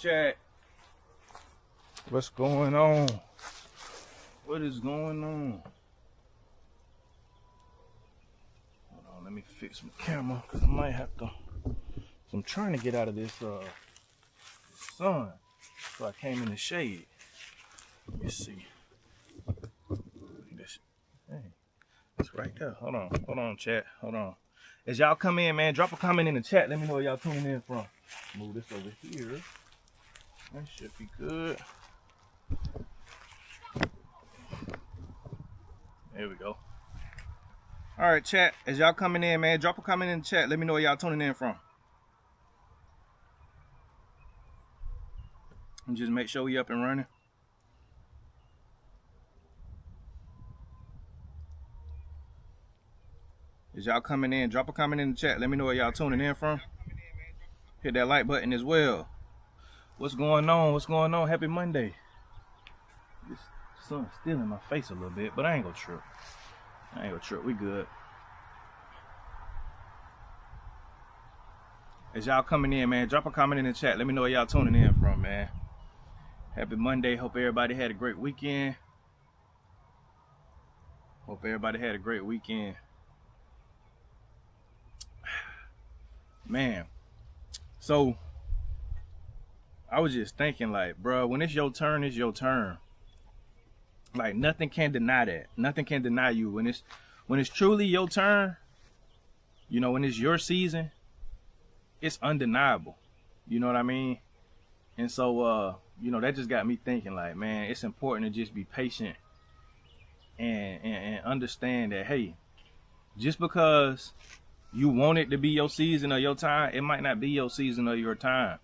Chat. What's going on? What is going on? Hold on, let me fix my camera because I might have to. So I'm trying to get out of this sun. So I came in the shade. Let me see. This, hey, it's right there. Hold on, chat. Hold on. As y'all come in, man, drop a comment in the chat. Let me know where y'all tuning in from. Move this over here. That should be good. There we go. All right, chat. As y'all coming in, man, drop a comment in the chat. Let me know where y'all tuning in from. And just make sure we up and running. As y'all coming in, drop a comment in the chat. Let me know where y'all tuning in from. Hit that like button as well. What's going on? What's going on? Happy Monday. This sun's still in my face a little bit, but I ain't gonna trip. We good. As y'all coming in, man, drop a comment in the chat. Let me know where y'all tuning in from, man. Happy Monday. Hope everybody had a great weekend. Man, so I was just thinking, like, bro, when it's your turn, it's your turn. Like, nothing can deny that. Nothing can deny you when it's truly your turn. You know, when it's your season, it's undeniable. You know what I mean? And so, you know, that just got me thinking, like, man, it's important to just be patient and understand that, hey, just because you want it to be your season or your time, it might not be your season or your time.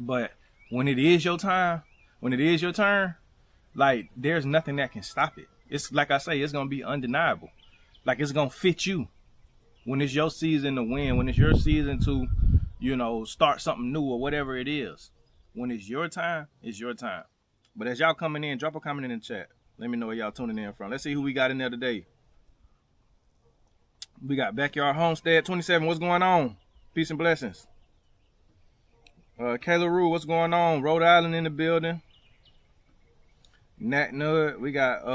But when it is your time, when it is your turn, like, there's nothing that can stop it. It's like I say, it's going to be undeniable. Like, it's going to fit you. When it's your season to win, when it's your season to, you know, start something new or whatever it is. When it's your time, it's your time. But as y'all coming in, drop a comment in the chat. Let me know where y'all tuning in from. Let's see who we got in there today. We got Backyard Homestead 27. What's going on? Peace and blessings. Kayla Rue, what's going on? Rhode Island in the building. Nat Nud, we got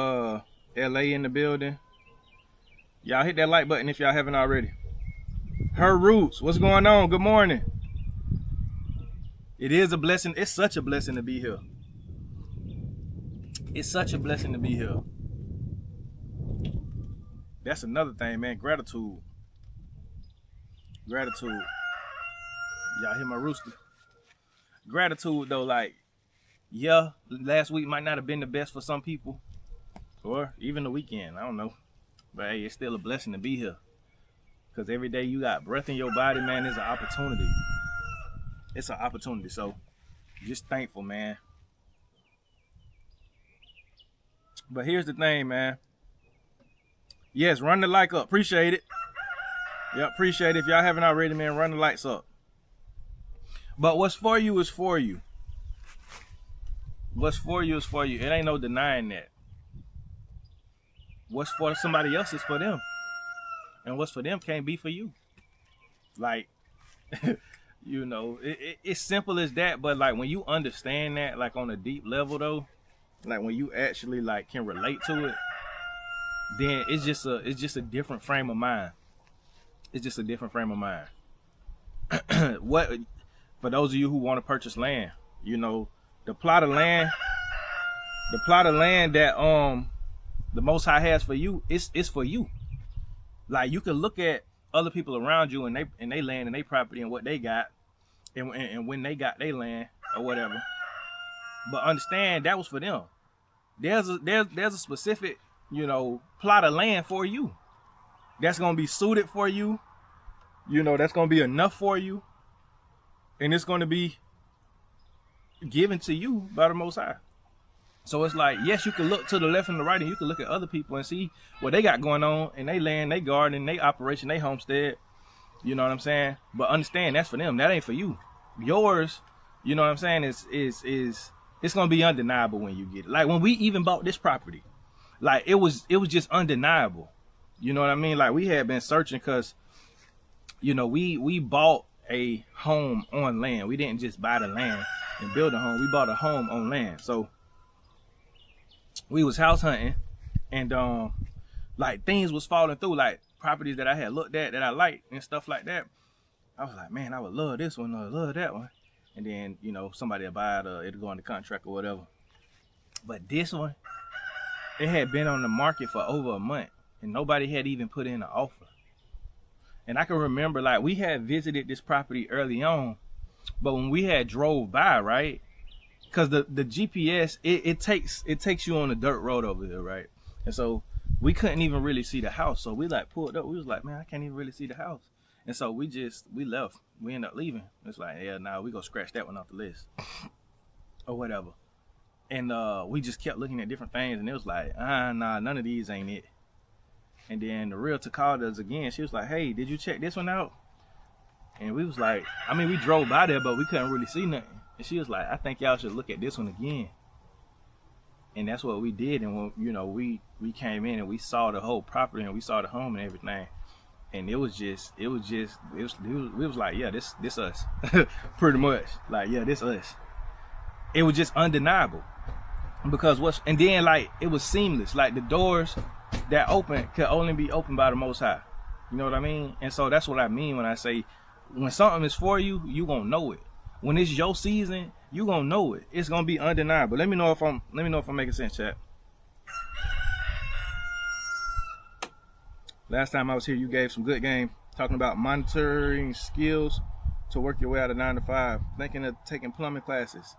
LA in the building. Y'all hit that like button if y'all haven't already. Her Roots, what's going on? Good morning. It is a blessing. It's such a blessing to be here. It's such a blessing to be here. That's another thing, man. Gratitude. Y'all hear my rooster? Gratitude, though, like, yeah, last week might not have been the best for some people, or even the weekend. I don't know. But hey, it's still a blessing to be here. Because every day you got breath in your body, man, is an opportunity. It's an opportunity. So just thankful, man. But here's the thing, man. Yes, run the like up. Appreciate it. Yeah, appreciate it. If y'all haven't already, man, run the lights up. But what's for you is for you. What's for you is for you. It ain't no denying that. What's for somebody else is for them. And what's for them can't be for you. Like, you know, it's simple as that. But like, when you understand that, like, on a deep level though, like when you actually like can relate to it, then it's just a different frame of mind. It's just a different frame of mind. What, for those of you who want to purchase land, you know, the plot of land that the Most High has for you, it's for you. Like, you can look at other people around you and they land and they property and what they got and when they got their land or whatever. But understand that was for them. There's a specific, you know, plot of land for you that's gonna be suited for you. You know, that's gonna be enough for you, and it's gonna be given to you by the Most High. So it's like, yes, you can look to the left and the right, and you can look at other people and see what they got going on in they land, they garden, they operation, they homestead. You know what I'm saying? But understand, that's for them. That ain't for you. Yours, you know what I'm saying, is it's gonna be undeniable when you get it. Like when we even bought this property, like it was just undeniable. You know what I mean? Like we had been searching because, you know, we bought a home on land. We didn't just buy the land and build a home. We bought a home on land. So we was house hunting, and like things was falling through, like properties that I had looked at that I liked and stuff like that. I was like, man, I would love this one, I love that one. And then, you know, somebody would buy it, it'll go on the contract or whatever. But this one, it had been on the market for over a month, and nobody had even put in an offer. And I can remember, like, we had visited this property early on, but when we had drove by, right, because the GPS, it takes you on the dirt road over here, right? And so we couldn't even really see the house. So we like pulled up. We was like, man, I can't even really see the house. And so we left. We ended up leaving. It's like, yeah, nah, we gonna scratch that one off the list or whatever. And we just kept looking at different things, and it was like, nah, none of these ain't it. And then the realtor called us again. She was like, hey, did you check this one out? And we was like, I mean, we drove by there, but we couldn't really see nothing. And she was like, I think y'all should look at this one again. And that's what we did. And when, you know, we came in and we saw the whole property and we saw the home and everything. And it was like, yeah, this us. Pretty much. Like, yeah, this us. It was just undeniable. Because and then like it was seamless. Like the doors that open could only be opened by the Most High. You know what I mean? And so that's what I mean when I say when something is for you, you gonna know it. When it's your season, you gonna know it. It's gonna be undeniable. Let me know if I'm making sense, chat. Last time I was here, you gave some good game talking about monitoring skills to work your way out of 9 to 5. Thinking of taking plumbing classes.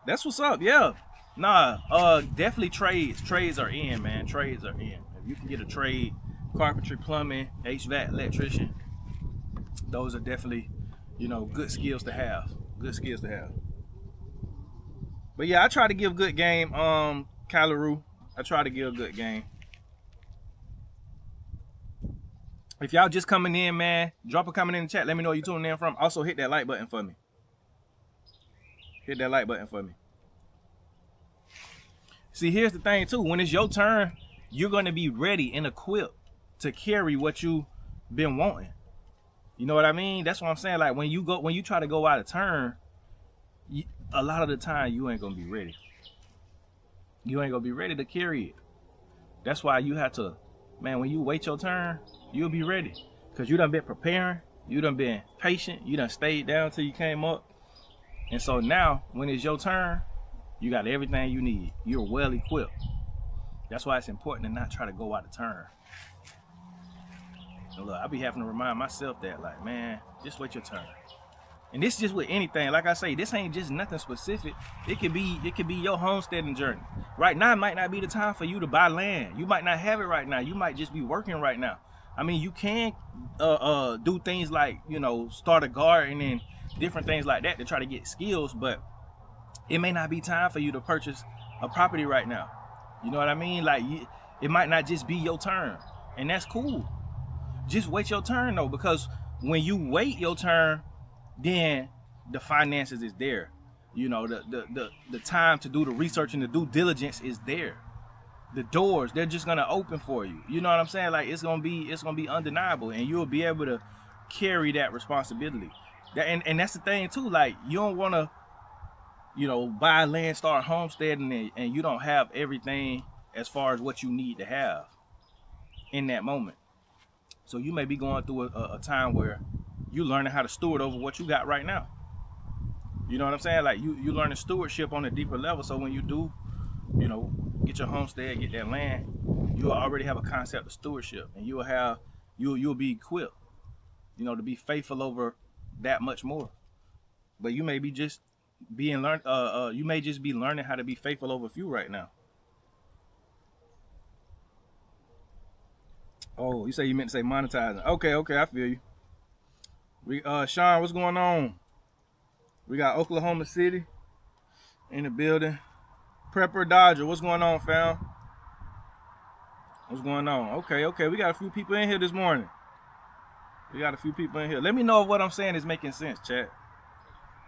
That's what's up. Yeah. Nah. Definitely trades. Trades are in, man. Trades are in. If you can get a trade, carpentry, plumbing, HVAC, electrician, those are definitely, you know, good skills to have. Good skills to have. But yeah, I try to give good game. Kylaroo, I try to give a good game. If y'all just coming in, man, drop a comment in the chat. Let me know where you're tuning in from. Also, hit that like button for me. Hit that like button for me. See, here's the thing, too. When it's your turn, you're going to be ready and equipped to carry what you've been wanting. You know what I mean? That's what I'm saying. Like, when you try to go out of turn, a lot of the time, you ain't going to be ready. You ain't going to be ready to carry it. That's why you have to, man, when you wait your turn, you'll be ready. Because you done been preparing. You done been patient. You done stayed down till you came up. And so now, when it's your turn, you got everything you need. You're well equipped. That's why it's important to not try to go out of turn. And look, I be having to remind myself that, like, man, just wait your turn. And this is just with anything. Like I say, this ain't just nothing specific. It could be your homesteading journey. Right now, it might not be the time for you to buy land. You might not have it right now. You might just be working right now. I mean, you can do things like, you know, start a garden and different things like that to try to get skills, but it may not be time for you to purchase a property right now. You know what I mean? Like, it might not just be your turn, and that's cool. Just wait your turn though, because when you wait your turn, then the finances is there. You know, the time to do the research and the due diligence is there. The doors, they're just gonna open for you. You know what I'm saying? Like, it's gonna be undeniable, and you'll be able to carry that responsibility. And that's the thing too. Like, you don't want to, you know, buy land, start homesteading, and you don't have everything as far as what you need to have in that moment. So you may be going through a time where you learning how to steward over what you got right now. You know what I'm saying? Like, you learning stewardship on a deeper level. So when you do, you know, get your homestead, get that land, you'll already have a concept of stewardship, and you'll be equipped, you know, to be faithful over that much more. But you may be just you may just be learning how to be faithful over a few right now. Oh, you say you meant to say monetizing. Okay, I feel you. Sean, what's going on? We got Oklahoma City in the building. Prepper Dodger, what's going on, fam? What's going on? Okay, we got a few people in here this morning. Let me know if what I'm saying is making sense, chat.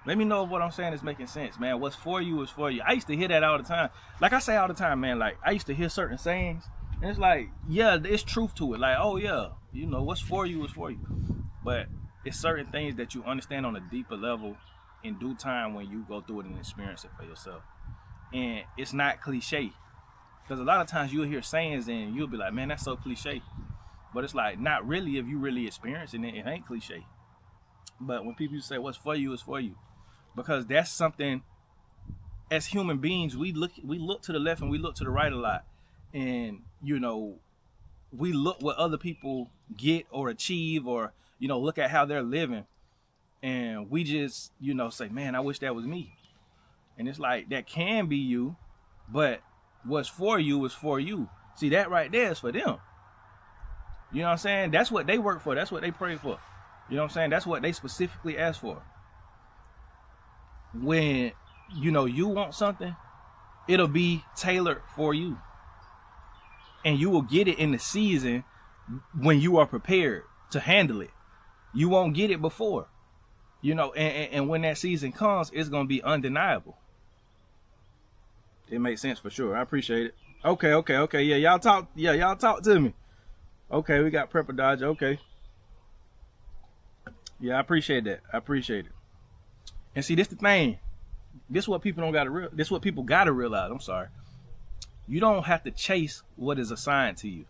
Let me know if what I'm saying is making sense, man. What's for you is for you. I used to hear that all the time. Like I say all the time, man, like I used to hear certain sayings, and it's like, yeah, there's truth to it. Like, oh yeah, you know, what's for you is for you. But it's certain things that you understand on a deeper level in due time when you go through it and experience it for yourself. And it's not cliche. Because a lot of times you'll hear sayings and you'll be like, man, that's so cliche. But it's like, not really. If you really experiencing it, it ain't cliche. But when people say what's for you is for you. Because that's something, as human beings, we look to the left and we look to the right a lot. And, you know, we look what other people get or achieve, or, you know, look at how they're living. And we just, you know, say, man, I wish that was me. And it's like, that can be you, but what's for you is for you. See, that right there is for them. You know what I'm saying? That's what they work for. That's what they pray for. You know what I'm saying? That's what they specifically ask for. When, you know, you want something, it'll be tailored for you. And you will get it in the season when you are prepared to handle it. You won't get it before. You know, and when that season comes, it's going to be undeniable. It makes sense for sure. I appreciate it. Okay. Yeah, y'all talk to me. Okay, we got Prepper Dodger. Okay. Yeah, I appreciate that. And see, this the thing. This is what people gotta realize. I'm sorry. You don't have to chase what is assigned to you.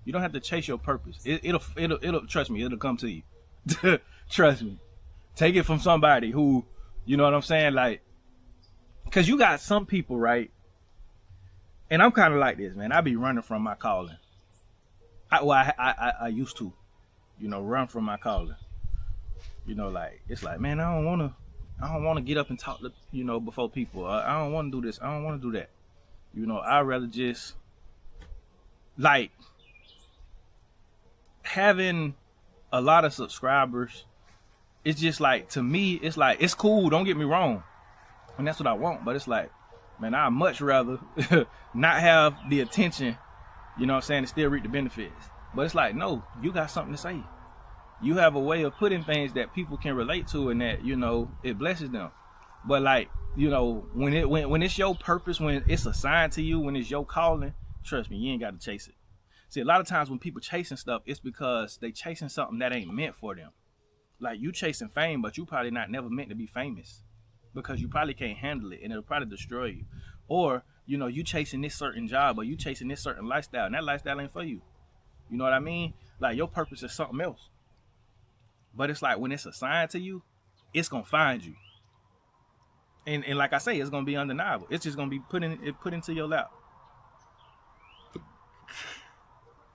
You don't have to chase your purpose. It'll trust me, it'll come to you. Trust me. Take it from somebody who, you know what I'm saying? Like, cause you got some people, right? And I'm kind of like this, man. I be running from my calling. I used to, you know, run from my calling. You know, like, it's like, man, I don't want to get up and talk to, you know, before people. I don't want to do this. I don't want to do that. You know, I'd rather just, like, having a lot of subscribers. It's just like, to me, it's like, it's cool. Don't get me wrong. And that's what I want. But it's like, man, I'd much rather not have the attention, you know what I'm saying, and still reap the benefits. But it's like, no, you got something to say. You have a way of putting things that people can relate to and that, you know, it blesses them. But like, you know, when it's your purpose, when it's assigned to you, when it's your calling, trust me, you ain't got to chase it. See, a lot of times when people chasing stuff, it's because they chasing something that ain't meant for them. Like, you chasing fame, but you probably not never meant to be famous, because you probably can't handle it and it'll probably destroy you. Or, you know, you chasing this certain job, or you chasing this certain lifestyle, and that lifestyle ain't for you. You know what I mean? Like, your purpose is something else. But it's like, when it's assigned to you, it's gonna find you. And like I say, it's gonna be undeniable. It's just gonna be put into your lap.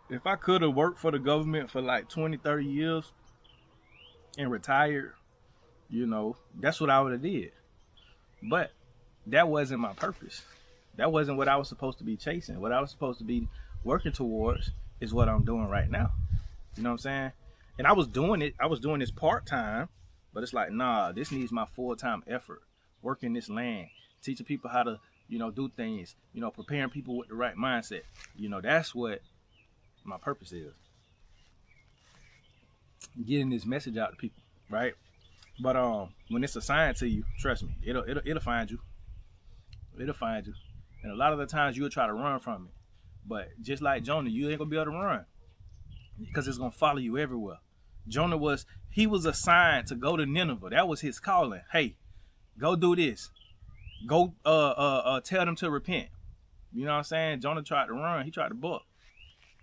If I could have worked for the government for like 20, 30 years and retired, you know, that's what I would have did. But that wasn't my purpose. That wasn't what I was supposed to be chasing. What I was supposed to be working towards is what I'm doing right now. You know what I'm saying? And I was doing this part-time, but it's like, nah, this needs my full-time effort. Working this land, teaching people how to, you know, do things, you know, preparing people with the right mindset. You know, that's what my purpose is. Getting this message out to people, right? But when it's assigned to you, trust me, it'll find you. It'll find you. And a lot of the times you'll try to run from it. But just like Jonah, you ain't gonna be able to run, because it's gonna follow you everywhere. Jonah was assigned to go to Nineveh. That was his calling. Hey, go do this. Go tell them to repent. You know what I'm saying? Jonah tried to run. He tried to buck.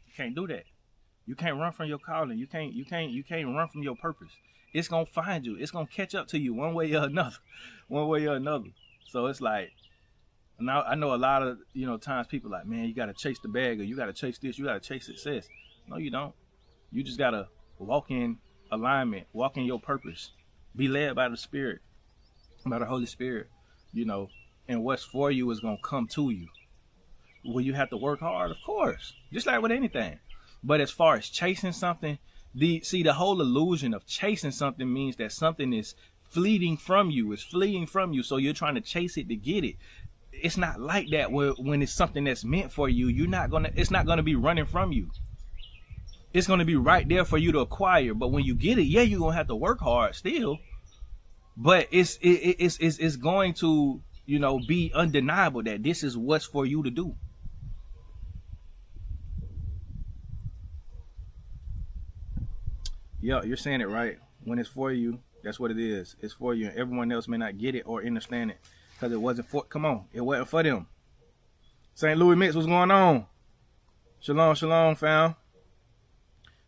You can't do that. You can't run from your calling. You can't run from your purpose. It's gonna find you. It's gonna catch up to you one way or another. One way or another. So it's like, now I know a lot of, you know, times people like, man, you gotta chase the bag, or you gotta chase this, you gotta chase success. No, you don't. You just gotta walk in alignment, walk in your purpose, be led by the Spirit, by the Holy Spirit, you know, and what's for you is gonna come to you. Will you have to work hard? Of course, just like with anything. But as far as chasing something, the whole illusion of chasing something means that something is fleeting from you, it's fleeing from you, so you're trying to chase it to get it. It's not like that when it's something that's meant for you. It's not gonna be running from you. It's gonna be right there for you to acquire. But when you get it, yeah, you're gonna have to work hard still. But it's going to, you know, be undeniable that this is what's for you to do. Yeah, you're saying it right. When it's for you, That's what it is. It's for you, and everyone else may not get it or understand it because it wasn't for. Come on, it wasn't for them. St. Louis Mix, what's going on? Shalom, shalom, fam.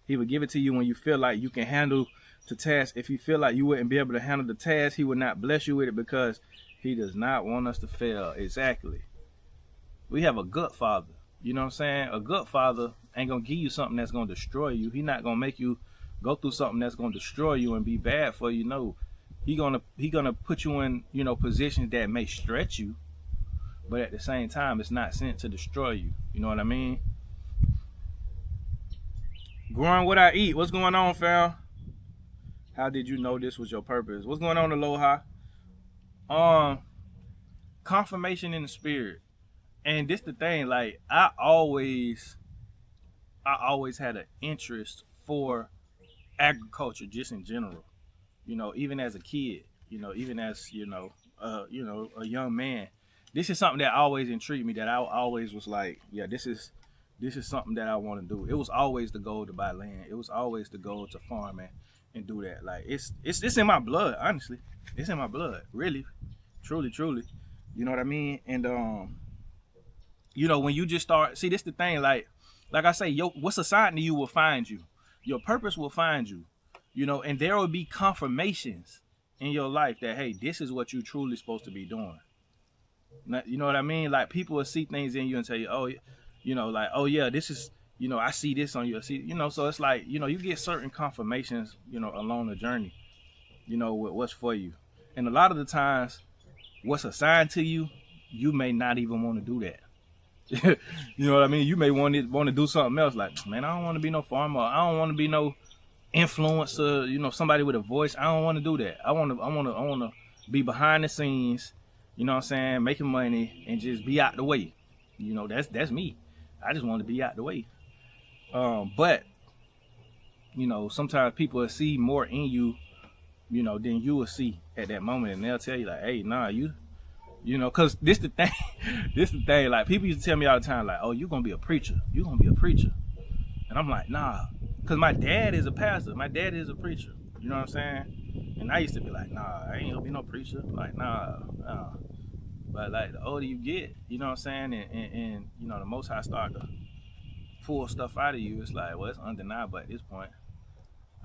He would give it to you when you feel like you can handle the task. If you feel like you wouldn't be able to handle the task, he would not bless you with it because he does not want us to fail. Exactly. We have a good father. You know what I'm saying? A good father ain't going to give you something that's going to destroy you. He's not going to make you go through something that's going to destroy you and be bad for you. No. He gonna put you in, you know, positions that may stretch you, but at the same time, it's not sent to destroy you. You know what I mean? Growing what I eat. What's going on, fam? How did you know this was your purpose? What's going on, Aloha? Confirmation in the spirit. And this the thing, like I always had an interest for agriculture just in general. You know, even as a kid, you know, even as, you know, a young man. This is something that always intrigued me, that I always was like, yeah, this is something that I want to do. It was always the goal to buy land. It was always the goal to farm and do that. Like it's in my blood, honestly. It's in my blood, really, truly. You know what I mean? And you know, when you just start, see, this the thing, like I say, what's assigned to you will find you. Your purpose will find you. You know, and there will be confirmations in your life that, hey, this is what you're truly supposed to be doing. You know what I mean? Like people will see things in you and tell you, oh, you know, like, oh yeah, this is, you know, I see this on you. See, you know, so it's like, you know, you get certain confirmations, you know, along the journey, you know, with what's for you. And a lot of the times, what's assigned to you, you may not even want to do that. You know what I mean? You may want to do something else. Like, man, I don't want to be no farmer. I don't want to be no influencer, you know, somebody with a voice. I don't want to do that. I want to be behind the scenes, you know what I'm saying, making money and just be out the way. You know, that's me. I just want to be out the way. But you know, sometimes people will see more in you, you know, than you will see at that moment, and they'll tell you like, hey, nah, you know, cause this the thing, like people used to tell me all the time, like, oh, you're gonna be a preacher, and I'm like, nah. Cause my dad is a pastor. My dad is a preacher. You know what I'm saying? And I used to be like, nah, I ain't gonna be no preacher. Like, nah. But like the older you get, you know what I'm saying? And you know, the Most High start to pull stuff out of you. It's like, well, it's undeniable at this point.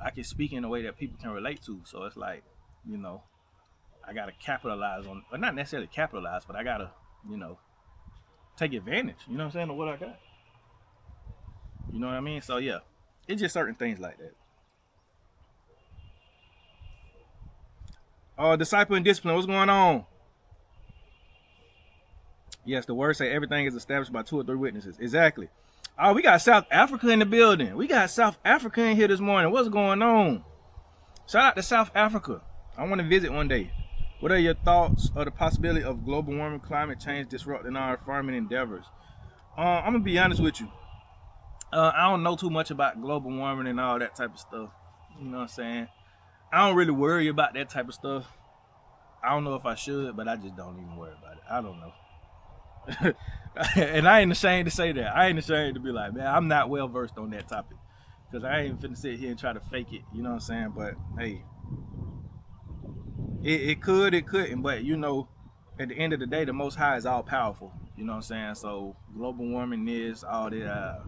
I can speak in a way that people can relate to. So it's like, you know, I gotta capitalize on, or not necessarily capitalize, but I gotta, you know, take advantage. You know what I'm saying? Of what I got. You know what I mean? So yeah. It's just certain things like that. Disciple and discipline, what's going on? Yes, the word say everything is established by 2 or 3 witnesses. Exactly. Oh, we got South Africa in the building. We got South Africa in here this morning. What's going on? Shout out to South Africa. I want to visit one day. What are your thoughts of the possibility of global warming, climate change disrupting our farming endeavors? I'm going to be honest with you. I don't know too much about global warming and all that type of stuff. You know what I'm saying? I don't really worry about that type of stuff. I don't know if I should, but I just don't even worry about it. I don't know. And I ain't ashamed to say that. I ain't ashamed to be like, man, I'm not well versed on that topic. Because I ain't finna sit here and try to fake it. You know what I'm saying? But, hey, it could, it couldn't. But, you know, at the end of the day, the Most High is all powerful. You know what I'm saying? So, global warming is all that.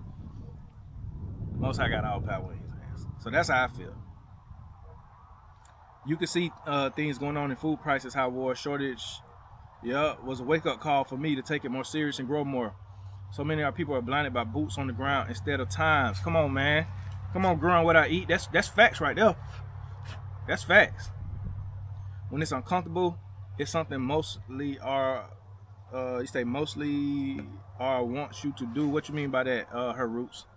Most High got all power in his hands. So that's how I feel. You can see things going on in food prices, high war, shortage. Yeah, was a wake-up call for me to take it more serious and grow more. So many of our people are blinded by boots on the ground instead of times. Come on, man. Come on, growing what I eat. That's facts right there. That's facts. When it's uncomfortable, it's something mostly wants you to do. What you mean by that, her roots?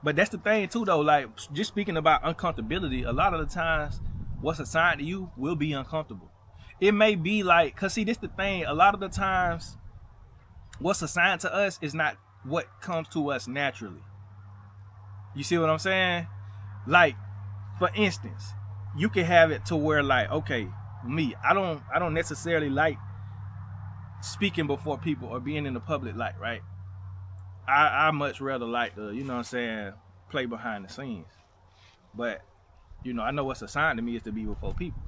But that's the thing too, though. Like, just speaking about uncomfortability, a lot of the times what's assigned to you will be uncomfortable. It may be like, cause see, this the thing. A lot of the times, what's assigned to us is not what comes to us naturally. You see what I'm saying? Like, for instance, you can have it to where, like, okay, me, I don't necessarily like speaking before people or being in the public light, right? I much rather like to, you know what I'm saying, play behind the scenes. But You know, I know what's assigned to me is to be with 4 people.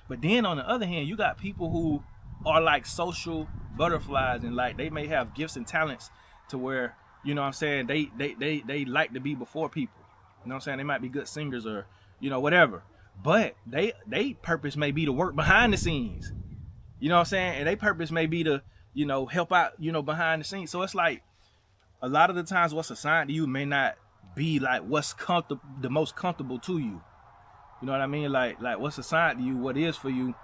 But then on the other hand, you got people who are like social butterflies, and like they may have gifts and talents to where, you know what I'm saying, they like to be before people. You know what I'm saying? They might be good singers or, you know, whatever. But they purpose may be to work behind the scenes. You know what I'm saying? And they purpose may be to, you know, help out, you know, behind the scenes. So it's like a lot of the times what's assigned to you may not be like what's comfortable, the most comfortable to you. You know what I mean? Like what's assigned to you, what is for you,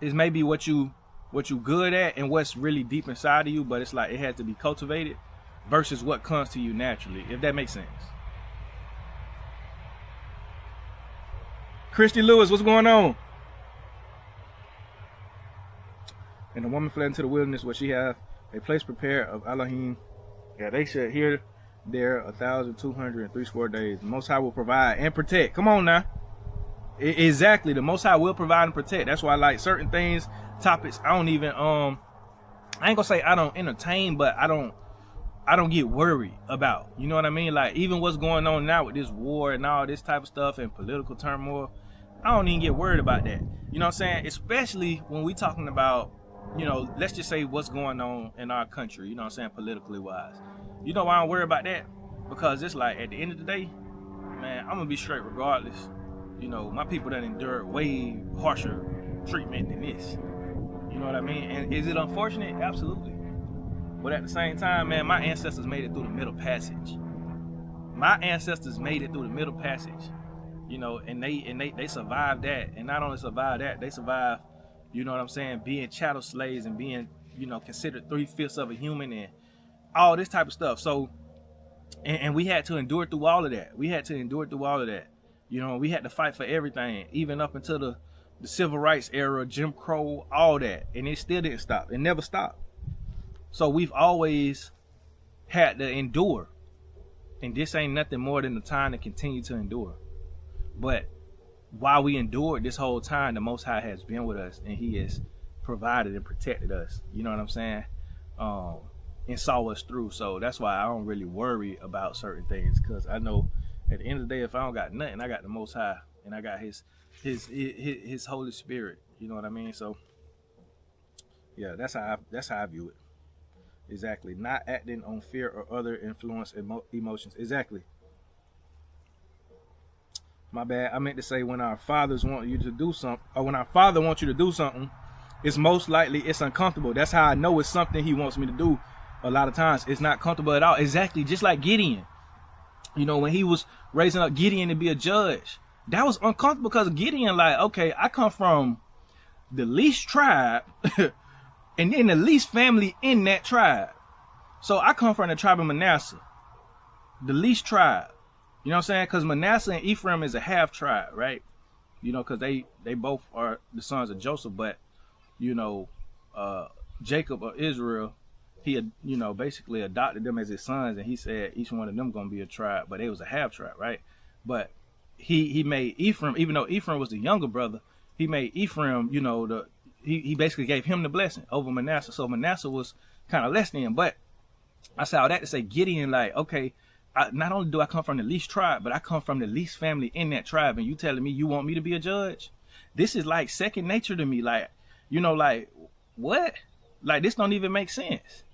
is maybe what you good at and what's really deep inside of you, but it's like it has to be cultivated versus what comes to you naturally, if that makes sense. Christy Lewis, what's going on? And the woman fled into the wilderness where she have a place prepared of Elohim. Yeah, they said here, there 1,203 square days. The Most High will provide and protect. Come on now. Exactly. The Most High will provide and protect. That's why, like, certain things, topics, I don't even, I ain't gonna say I don't entertain, but I don't get worried about. You know what I mean? Like, even what's going on now with this war and all this type of stuff and political turmoil, I don't even get worried about that. You know what I'm saying? Especially when we talking about, you know, let's just say what's going on in our country, you know what I'm saying, politically wise. You know why I don't worry about that? Because it's like, at the end of the day, man, I'm gonna be straight regardless. You know, my people that endured way harsher treatment than this. You know what I mean? And is it unfortunate? Absolutely. But at the same time, man, my ancestors made it through the Middle Passage. My ancestors made it through the Middle Passage. You know, and they survived that. And not only survived that, they survived, you know what I'm saying, being chattel slaves and being, you know, considered 3/5 of a human and all this type of stuff. So, and we had to endure through all of that. We had to endure through all of that. You know, we had to fight for everything, even up until the civil rights era, Jim Crow, all that. And it still didn't stop. It never stopped. So we've always had to endure. And this ain't nothing more than the time to continue to endure. But while we endured this whole time, the Most High has been with us and he has provided and protected us. You know what I'm saying? And saw us through. So that's why I don't really worry about certain things, because I know at the end of the day, if I don't got nothing, I got the Most High and I got his Holy Spirit. You know what I mean? So yeah, that's how I view it. Exactly. Not acting on fear or other influence emotions. Exactly. My bad. I meant to say when our fathers want you to do something, or when our father wants you to do something, it's most likely it's uncomfortable. That's how I know it's something he wants me to do. A lot of times it's not comfortable at all. Exactly. Just like Gideon. You know, when he was raising up Gideon to be a judge, that was uncomfortable because Gideon, like, okay, I come from the least tribe and then the least family in that tribe. So I come from the tribe of Manasseh, the least tribe. You know what I'm saying? Because Manasseh and Ephraim is a half tribe, right? You know, because they both are the sons of Joseph, but, you know, Jacob or Israel, he had, you know, basically adopted them as his sons, and he said each one of them gonna be a tribe, but they was a half tribe, right? But he made Ephraim, even though Ephraim was the younger brother, he made Ephraim, you know, he basically gave him the blessing over Manasseh. So Manasseh was kind of less than. But I said all that to say Gideon, like, okay, not only do I come from the least tribe, but I come from the least family in that tribe, and you telling me you want me to be a judge? This is like second nature to me. Like, you know, like, what? Like, this don't even make sense.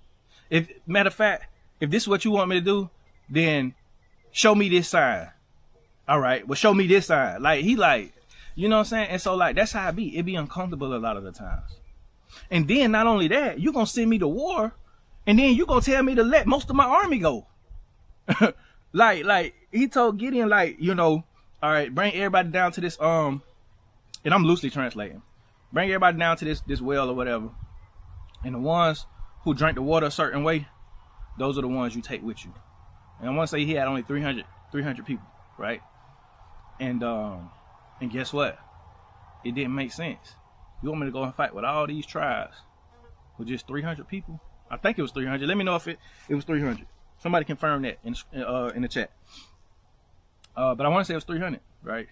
If, matter of fact, if this is what you want me to do, then show me this sign. All right, well, show me this sign. Like, he like, you know what I'm saying? And so, like, that's how it be. It be uncomfortable a lot of the times. And then not only that, you gonna send me to war, and then you gonna tell me to let most of my army go. like he told Gideon, like, you know, all right, bring everybody down to this, and I'm loosely translating. Bring everybody down to this well or whatever. And the ones who drank the water a certain way, those are the ones you take with you. And I want to say he had only 300 people, right? And guess what? It didn't make sense. You want me to go and fight with all these tribes with just 300 people? I think it was 300. Let me know if it was 300. Somebody confirm that in the chat. But I want to say it was 300, right?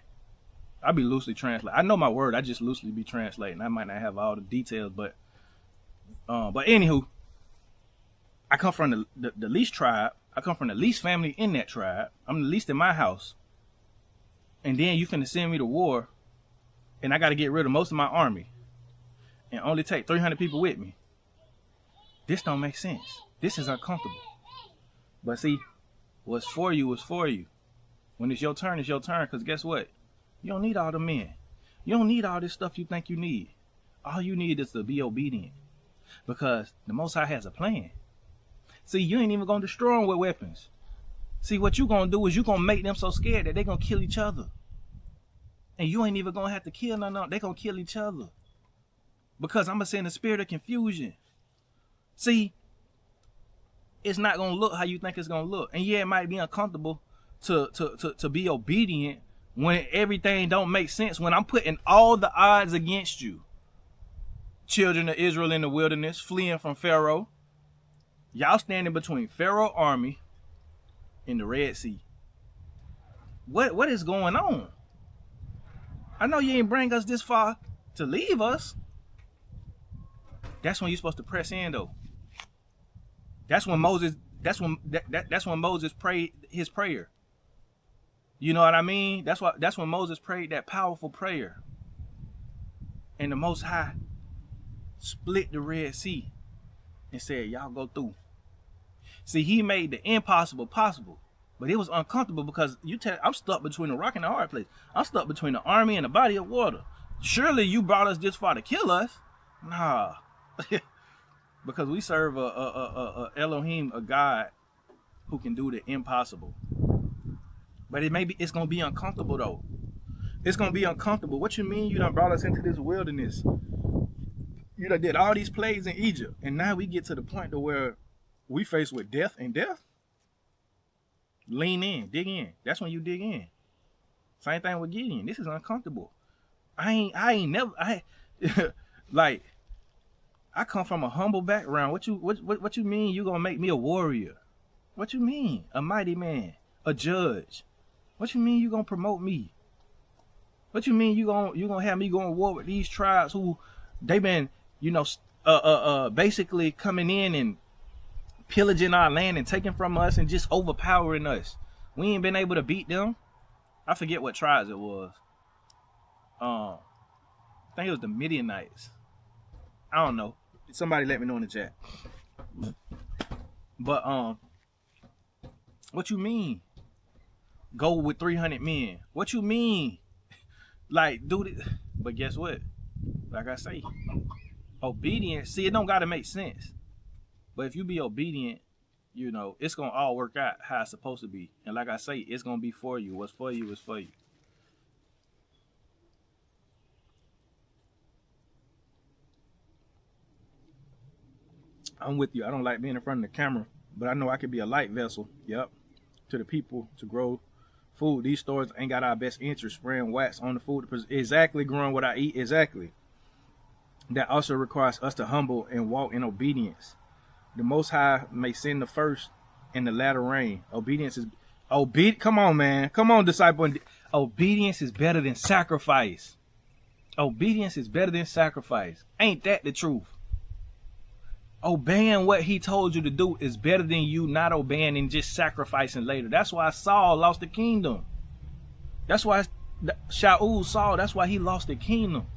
I'll be loosely translating. I know my word. I just loosely be translating. I might not have all the details, but anywho, I come from the least tribe. I come from the least family in that tribe. I'm the least in my house. and then you finna send me to war, and I got to get rid of most of my army, and only take 300 people with me. This don't make sense. This is uncomfortable. But see, what's for you is for you. When it's your turn, it's your turn. Because guess what? You don't need all the men. You don't need all this stuff you think you need. All you need is to be obedient. Because the Most High has a plan. See, you ain't even going to destroy them with weapons. See, what you going to do is you going to make them so scared that they're going to kill each other. And you ain't even going to have to kill none of them. They're going to kill each other. Because I'm going to send a spirit of confusion. See, it's not going to look how you think it's going to look. And yeah, it might be uncomfortable to be obedient when everything don't make sense. When I'm putting all the odds against you. Children of Israel in the wilderness, fleeing from Pharaoh. Y'all standing between Pharaoh army and the Red Sea. What is going on? I know you ain't bring us this far to leave us. That's when you're supposed to press in, though. That's when Moses prayed his prayer. You know what I mean? That's when Moses prayed that powerful prayer. And the Most High split the Red Sea and said, y'all go through. See, he made the impossible possible. But it was uncomfortable because I'm stuck between a rock and a hard place. I'm stuck between the army and a body of water. Surely you brought us this far to kill us. Nah. Because we serve a Elohim, a God who can do the impossible. But it's gonna be uncomfortable though. It's gonna be uncomfortable. What you mean you done brought us into this wilderness? You done did all these plagues in Egypt, and now we get to the point to where we faced with death and death. Lean in, dig in. That's when you dig in. Same thing with Gideon. This is uncomfortable. I ain't never like. I come from a humble background. What you mean you gonna make me a warrior? What you mean? A mighty man, a judge. What you mean you gonna promote me? What you mean you gonna have me going to war with these tribes who they been, basically coming in and pillaging our land and taking from us and just overpowering us. We ain't been able to beat them. I forget what tribes it was. I think it was the Midianites. I don't know. Somebody let me know in the chat. But what you mean? Go with 300 men. What you mean? Like, dude. But guess what? Like I say, obedience. See, it don't gotta make sense. But if you be obedient, it's gonna all work out how it's supposed to be. And like I say, it's gonna be for you. What's for you is for you. I'm with you. I don't like being in front of the camera, but I know I could be a light vessel. Yep. To the people to grow food. These stores ain't got our best interest spraying wax on the food. Exactly, growing what I eat. Exactly. That also requires us to humble and walk in obedience. The Most High may send the first and the latter rain. Obedience is Come on, man. Come on, disciple. Obedience is better than sacrifice. Obedience is better than sacrifice. Ain't that the truth? Obeying what he told you to do is better than you not obeying and just sacrificing later. That's why Saul lost the kingdom. That's why Saul, that's why he lost the kingdom.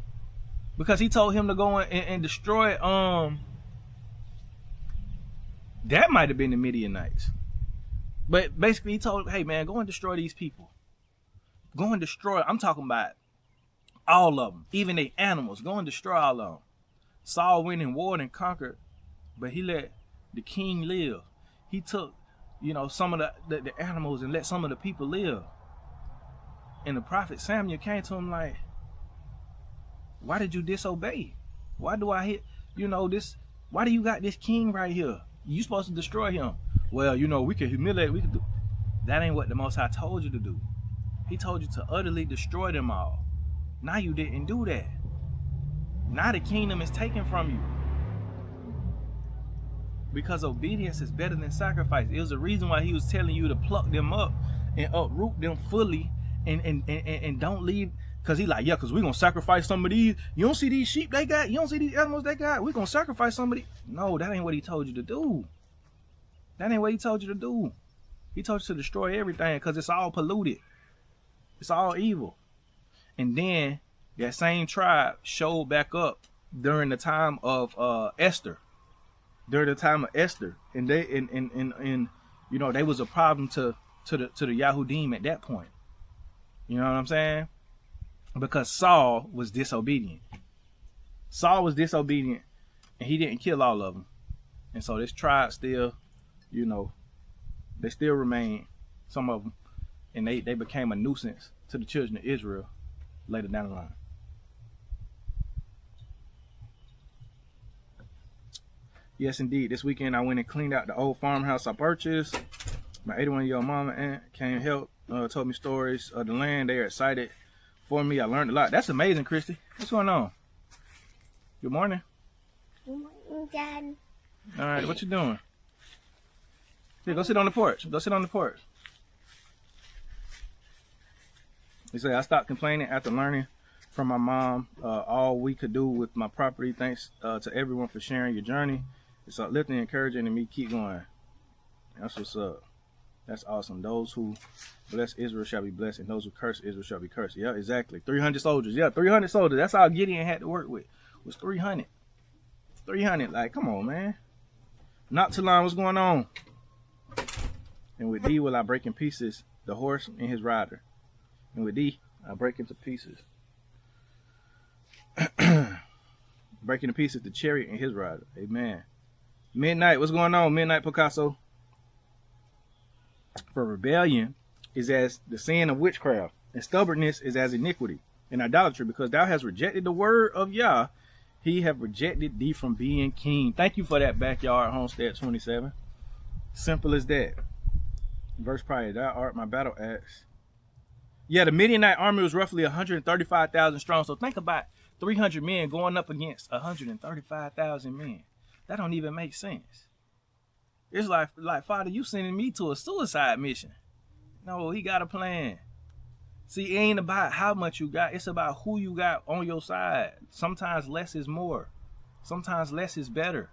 Because he told him to go and destroy, that might have been the Midianites. But basically he told him, hey man, go and destroy these people. Go and destroy, I'm talking about all of them. Even the animals, go and destroy all of them. Saul went and warred and conquered, but he let the king live. He took, some of the animals and let some of the people live. And the prophet Samuel came to him like, why did you disobey? Why do I hit, this? Why do you got this king right here? You supposed to destroy him. Well, we can humiliate. We can do. That ain't what the Most High told you to do. He told you to utterly destroy them all. Now you didn't do that. Now the kingdom is taken from you. Because obedience is better than sacrifice. It was the reason why he was telling you to pluck them up and uproot them fully and don't leave. Because he like, because we're going to sacrifice some of these. You don't see these sheep they got? You don't see these animals they got? We're going to sacrifice somebody. No, that ain't what he told you to do. That ain't what he told you to do. He told you to destroy everything because it's all polluted. It's all evil. And then that same tribe showed back up during the time of Esther. During the time of Esther, and they and you know, they was a problem to the Yahudim at that point. You know what I'm saying? Because Saul was disobedient. Saul was disobedient, and he didn't kill all of them. And so this tribe still, you know, they still remain, some of them, and they became a nuisance to the children of Israel later down the line. Yes, indeed. This weekend I went and cleaned out the old farmhouse I purchased. My 81-year-old mama and aunt came help, told me stories of the land. They are excited for me. I learned a lot. That's amazing, Christy. What's going on? Good morning. Good morning, Dad. All right, what you doing? Here, go sit on the porch. Go sit on the porch. He said, I stopped complaining after learning from my mom all we could do with my property. Thanks to everyone for sharing your journey. It's uplifting, encouraging, and me keep going. That's what's up. That's awesome. Those who bless Israel shall be blessed, and those who curse Israel shall be cursed. Yeah, exactly. 300 soldiers. Yeah, 300 soldiers. That's all Gideon had to work with. Was 300. 300. Like, come on, man. Not too long. What's going on? And with thee will I break in pieces the horse and his rider. And with thee I break into pieces. Breaking to pieces the chariot and his rider. Amen. Midnight, what's going on? Midnight Picasso. For rebellion is as the sin of witchcraft, and stubbornness is as iniquity and idolatry, because thou hast rejected the word of Yah. He have rejected thee from being king. Thank you for that, Backyard Homestead 27. Simple as that. Verse prior, thou art my battle axe. Yeah, the Midianite army was roughly 135,000 strong. So think about 300 men going up against 135,000 men. That don't even make sense. It's like, Father, you sending me to a suicide mission. No, he got a plan. See, it ain't about how much you got. It's about who you got on your side. Sometimes less is more. Sometimes less is better.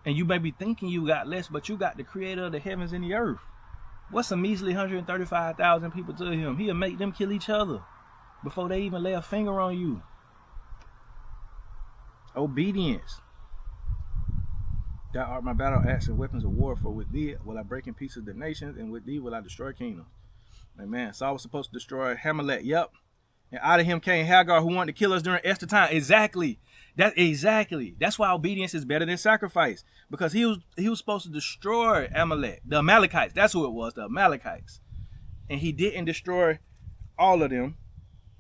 And you may be thinking you got less, but you got the creator of the heavens and the earth. What's a measly 135,000 people to him? He'll make them kill each other before they even lay a finger on you. Obedience. Thou art my battle axe and weapons of war, for with thee will I break in pieces the nations, and with thee will I destroy kingdoms. Amen. Saul was supposed to destroy Hamelech. Yep. And out of him came Hagar, who wanted to kill us during Esther time. Exactly. That's why obedience is better than sacrifice. Because he was supposed to destroy Amalek, the Amalekites. That's who it was, the Amalekites. And he didn't destroy all of them.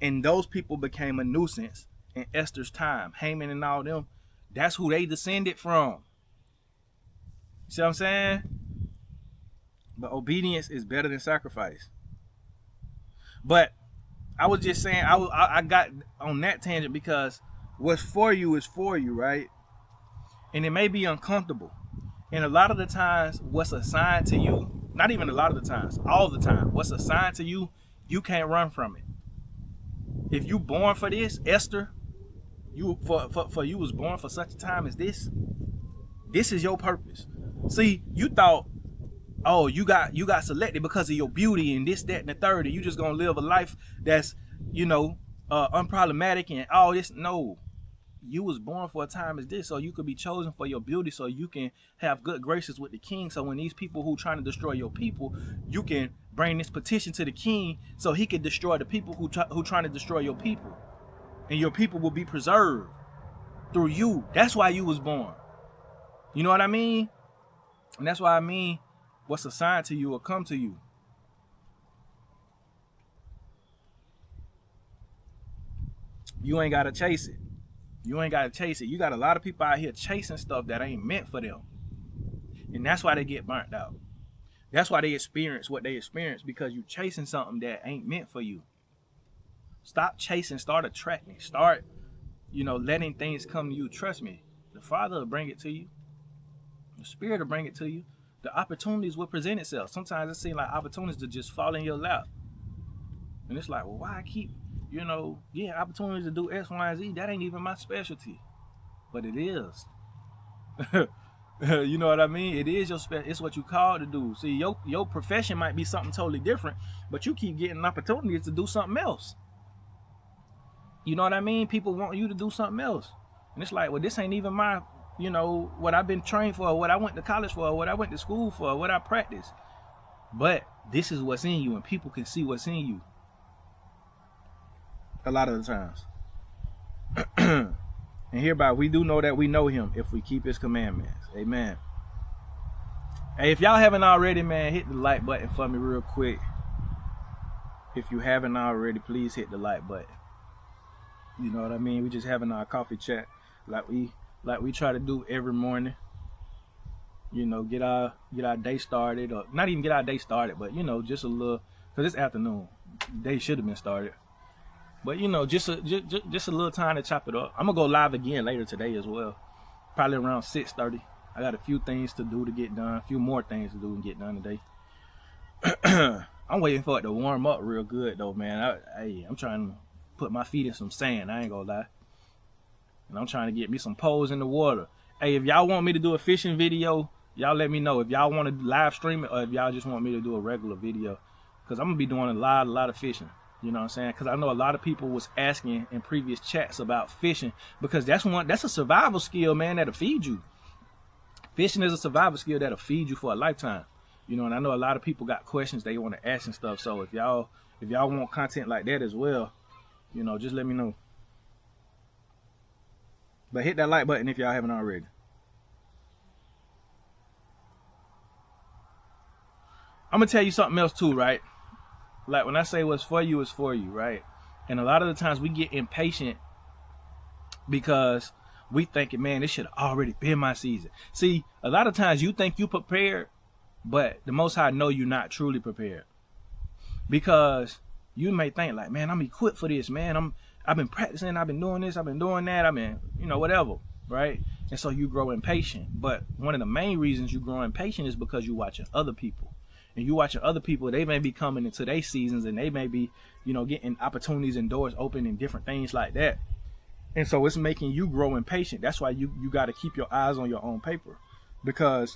And those people became a nuisance in Esther's time. Haman and all them. That's who they descended from. You see what I'm saying? But obedience is better than sacrifice. But I was just saying, I got on that tangent because what's for you is for you, right? And it may be uncomfortable. And a lot of the times, what's assigned to you, not even a lot of the times, all the time, what's assigned to you, you can't run from it. If you born for this, Esther, you was born for such a time as this. This is your purpose. See, you thought, oh, you got selected because of your beauty and this, that, and the third, and you just gonna live a life that's, unproblematic and all this. No, you was born for a time as this, so you could be chosen for your beauty, so you can have good graces with the king. So when these people who trying to destroy your people, you can bring this petition to the king, so he can destroy the people who trying to destroy your people, and your people will be preserved through you. That's why you was born. You know what I mean? And that's why I mean, what's assigned to you will come to you. You ain't got to chase it. You ain't got to chase it. You got a lot of people out here chasing stuff that ain't meant for them. And that's why they get burnt out. That's why they experience what they experience, because you chasing something that ain't meant for you. Stop chasing. Start attracting. Start, letting things come to you. Trust me. The Father will bring it to you. The Spirit will bring it to you. The opportunities will present itself. Sometimes it seems like opportunities to just fall in your lap. And it's like, well, why I keep, opportunities to do X, Y, and Z? That ain't even my specialty. But it is. You know what I mean? It is it's what you called to do. See, your profession might be something totally different, but you keep getting opportunities to do something else. You know what I mean? People want you to do something else. And it's like, well, this ain't even my, you know, what I've been trained for, what I went to college for, what I went to school for, what I practice. But this is what's in you, and people can see what's in you. A lot of the times. And hereby we do know that we know him if we keep his commandments. Amen. Hey, if y'all haven't already, man, hit the like button for me real quick. If you haven't already, please hit the like button. You know what I mean? We just having our coffee chat like we try to do every morning. You know, get our day started, or not even get our day started, but you know, just a little, because it's afternoon. Day should have been started. But you know, just a little time to chop it up. I'm gonna go live again later today as well, probably around 6:30. I got a few things to do to get done, a few more things to do and get done today. I'm waiting for it to warm up real good though, man. I'm trying to put my feet in some sand. I ain't gonna lie, and I'm trying to get me some poles in the water. Hey, if y'all want me to do a fishing video, y'all let me know. If y'all want to live stream it, or if y'all just want me to do a regular video, because I'm gonna be doing a lot of fishing. You know what I'm saying? Because I know a lot of people was asking in previous chats about fishing, because that's a survival skill, man, that'll feed you. Fishing is a survival skill that'll feed you for a lifetime. You know, and I know a lot of people got questions they want to ask and stuff. So if y'all want content like that as well, you know, just let me know. But hit that like button if y'all haven't already. I'm gonna tell you something else too, right? Like when I say what's for you is for you, right? And a lot of the times we get impatient because we thinking, man, this should have already been my season. See, a lot of times you think you prepared, but the Most High know you're not truly prepared. Because you may think like, man, I'm equipped for this, man. I've been practicing, I've been doing this, I've been doing that, I've been, you know, whatever, right? And so you grow impatient. But one of the main reasons you grow impatient is because you're watching other people. And you watching other people, they may be coming into their seasons, and they may be, you know, getting opportunities and doors open and different things like that. And so it's making you grow impatient. That's why you got to keep your eyes on your own paper. Because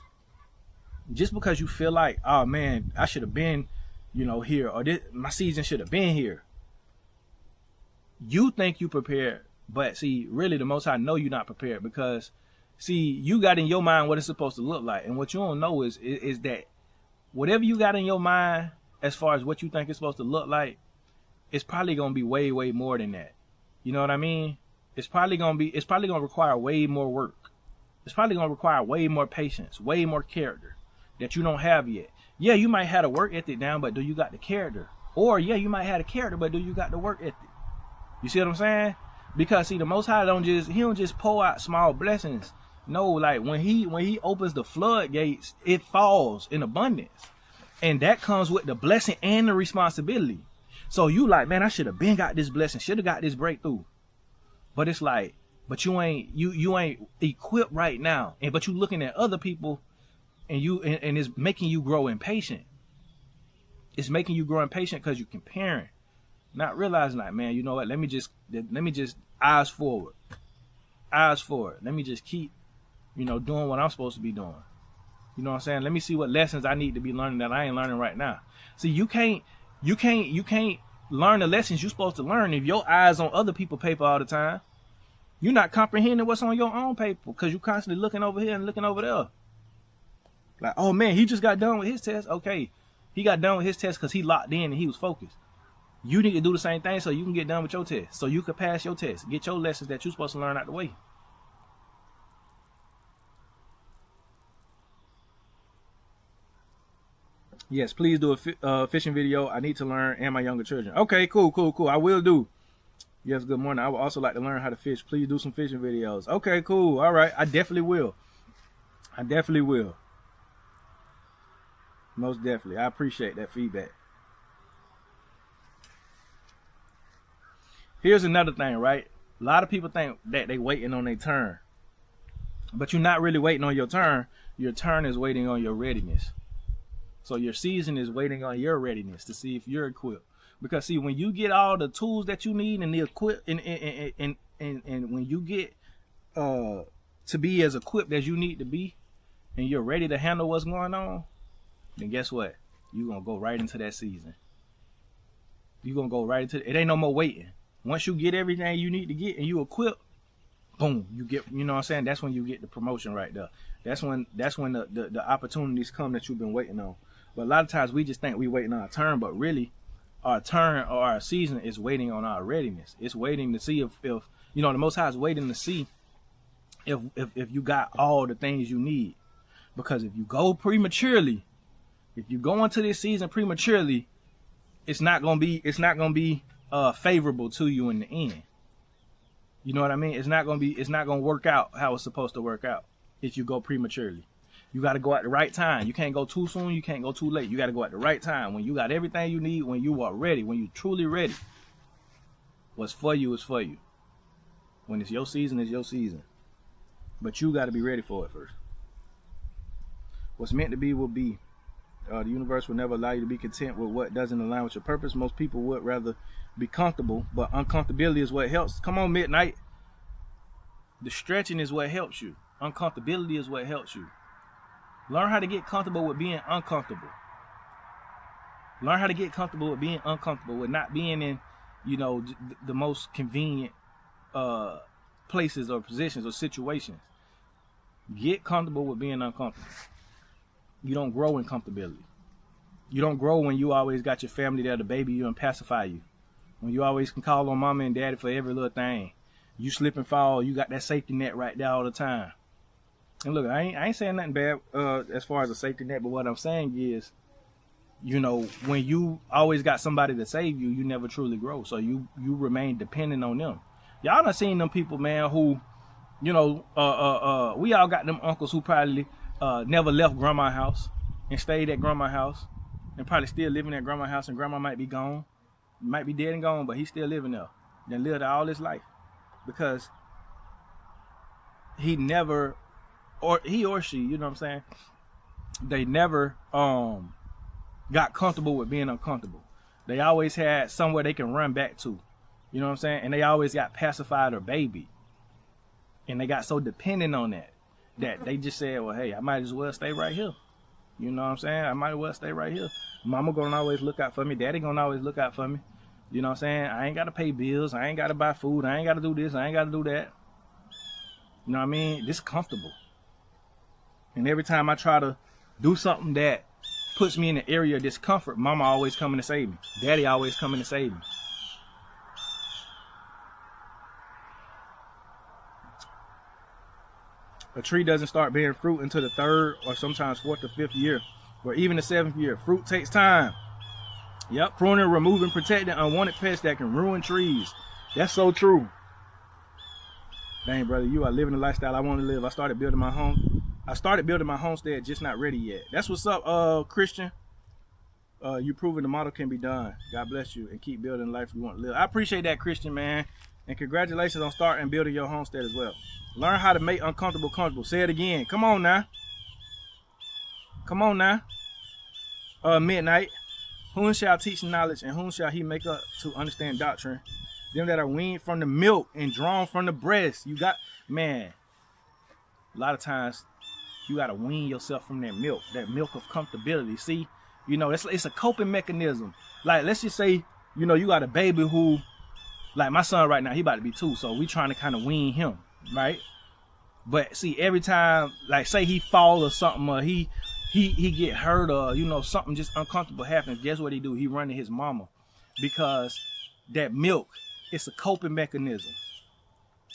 just because you feel like, oh man, I should have been, you know, here, or my season should have been here. You think you prepared, but see, really the Most High know you're not prepared, because see, you got in your mind what it's supposed to look like. And what you don't know is that whatever you got in your mind as far as what you think it's supposed to look like, it's probably going to be way, way more than that. You know what I mean? It's probably going to require way more work. It's probably going to require way more patience, way more character that you don't have yet. Yeah, you might have the work ethic down, but do you got the character? Or yeah, you might have the character, but do you got the work ethic? You see what I'm saying? Because see, the Most High don't just pour out small blessings. No, like when he opens the floodgates, it falls in abundance. And that comes with the blessing and the responsibility. So you like, man, I should have been got this blessing, should have got this breakthrough. But it's like, but you ain't equipped right now. But you looking at other people, and it's making you grow impatient. It's making you grow impatient because you're comparing, not realizing like, man, you know what? Let me just eyes forward. Let me just keep, you know, doing what I'm supposed to be doing. You know what I'm saying? Let me see what lessons I need to be learning that I ain't learning right now. See, you can't learn the lessons you're supposed to learn if your eyes on other people's paper all the time. You're not comprehending what's on your own paper because you're constantly looking over here and looking over there. Like, oh man, he just got done with his test. Okay, he got done with his test because he locked in and he was focused. You need to do the same thing so you can get done with your test, so you can pass your test, get your lessons that you're supposed to learn out the way. Yes, please do a fishing video. I need to learn and my younger children. Okay, cool. I will do. Yes, good morning. I would also like to learn how to fish. Please do some fishing videos. Okay, cool. All right. I definitely will. Most definitely. I appreciate that feedback. Here's another thing, right? A lot of people think that they waiting on their turn. But you're not really waiting on your turn. Your turn is waiting on your readiness. So your season is waiting on your readiness to see if you're equipped. Because see, when you get all the tools that you need and the equip and when you get to be as equipped as you need to be, and you're ready to handle what's going on, then guess what? You're going to go right into that season. You're going to go right into it. It ain't no more waiting. Once you get everything you need to get and you equip, boom, you get, you know what I'm saying? That's when you get the promotion right there. That's when the opportunities come that you've been waiting on. But a lot of times we just think we waiting on our turn, but really our turn or our season is waiting on our readiness. It's waiting to see if the Most High is waiting to see if you got all the things you need. Because if you go prematurely, if you go into this season prematurely, it's not gonna be favorable to you in the end. You know what I mean? It's not gonna work out how it's supposed to work out if you go prematurely. You got to go at the right time. You can't go too soon. You can't go too late. You got to go at the right time when you got everything you need, when you are ready, when you're truly ready. What's for you is for you. When it's your season, it's your season. But you got to be ready for it first. What's meant to be will be. The universe will never allow you to be content with what doesn't align with your purpose. Most people would rather be comfortable, but uncomfortability is what helps. Come on, Midnight. The stretching is what helps you. Uncomfortability is what helps you. Learn how to get comfortable with being uncomfortable. Learn how to get comfortable with being uncomfortable, with not being in, the most convenient places or positions or situations. Get comfortable with being uncomfortable. You don't grow in comfortability. You don't grow when you always got your family there to baby you and pacify you. When you always can call on mama and daddy for every little thing. You slip and fall, you got that safety net right there all the time. And look, I ain't saying nothing bad as far as a safety net, but what I'm saying is, when you always got somebody to save you, you never truly grow. So you remain dependent on them. Y'all done seen them people, man, who, we all got them uncles who probably never left grandma's house and stayed at grandma's house and probably still living at grandma's house, and grandma might be gone, might be dead and gone, but he's still living there. Then lived all his life because he never, or he or she, you know what I'm saying? They never got comfortable with being uncomfortable. They always had somewhere they can run back to. You know what I'm saying? And they always got pacified or babied. And they got so dependent on that they just said, well, hey, I might as well stay right here. You know what I'm saying? I might as well stay right here. Mama gonna always look out for me. Daddy gonna always look out for me. You know what I'm saying? I ain't gotta pay bills. I ain't gotta buy food. I ain't gotta do this. I ain't gotta do that. You know what I mean? This is comfortable. And every time I try to do something that puts me in an area of discomfort, mama always coming to save me. Daddy always coming to save me. A tree doesn't start bearing fruit until the 3rd or sometimes 4th or 5th year, or even the 7th year. Fruit takes time. Yep, pruning, removing, protecting unwanted pests that can ruin trees. That's so true. Dang, brother, you are living the lifestyle I want to live. I started building my homestead, just not ready yet. That's what's up, Christian. You proving the model can be done. God bless you, and keep building the life you want to live. I appreciate that, Christian, man. And congratulations on starting and building your homestead as well. Learn how to make uncomfortable comfortable. Say it again. Come on now. Come on now. Midnight. Whom shall teach knowledge, and whom shall he make up to understand doctrine? Them that are weaned from the milk and drawn from the breast. You got, man, a lot of times you got to wean yourself from that milk of comfortability. See, it's a coping mechanism. Like, let's just say, you got a baby who, like my son right now, he about to be 2, so we trying to kind of wean him, right? But see, every time, like, say he fall or something, or he get hurt, or something just uncomfortable happens, guess what he do? He run to his mama, because that milk, it's a coping mechanism.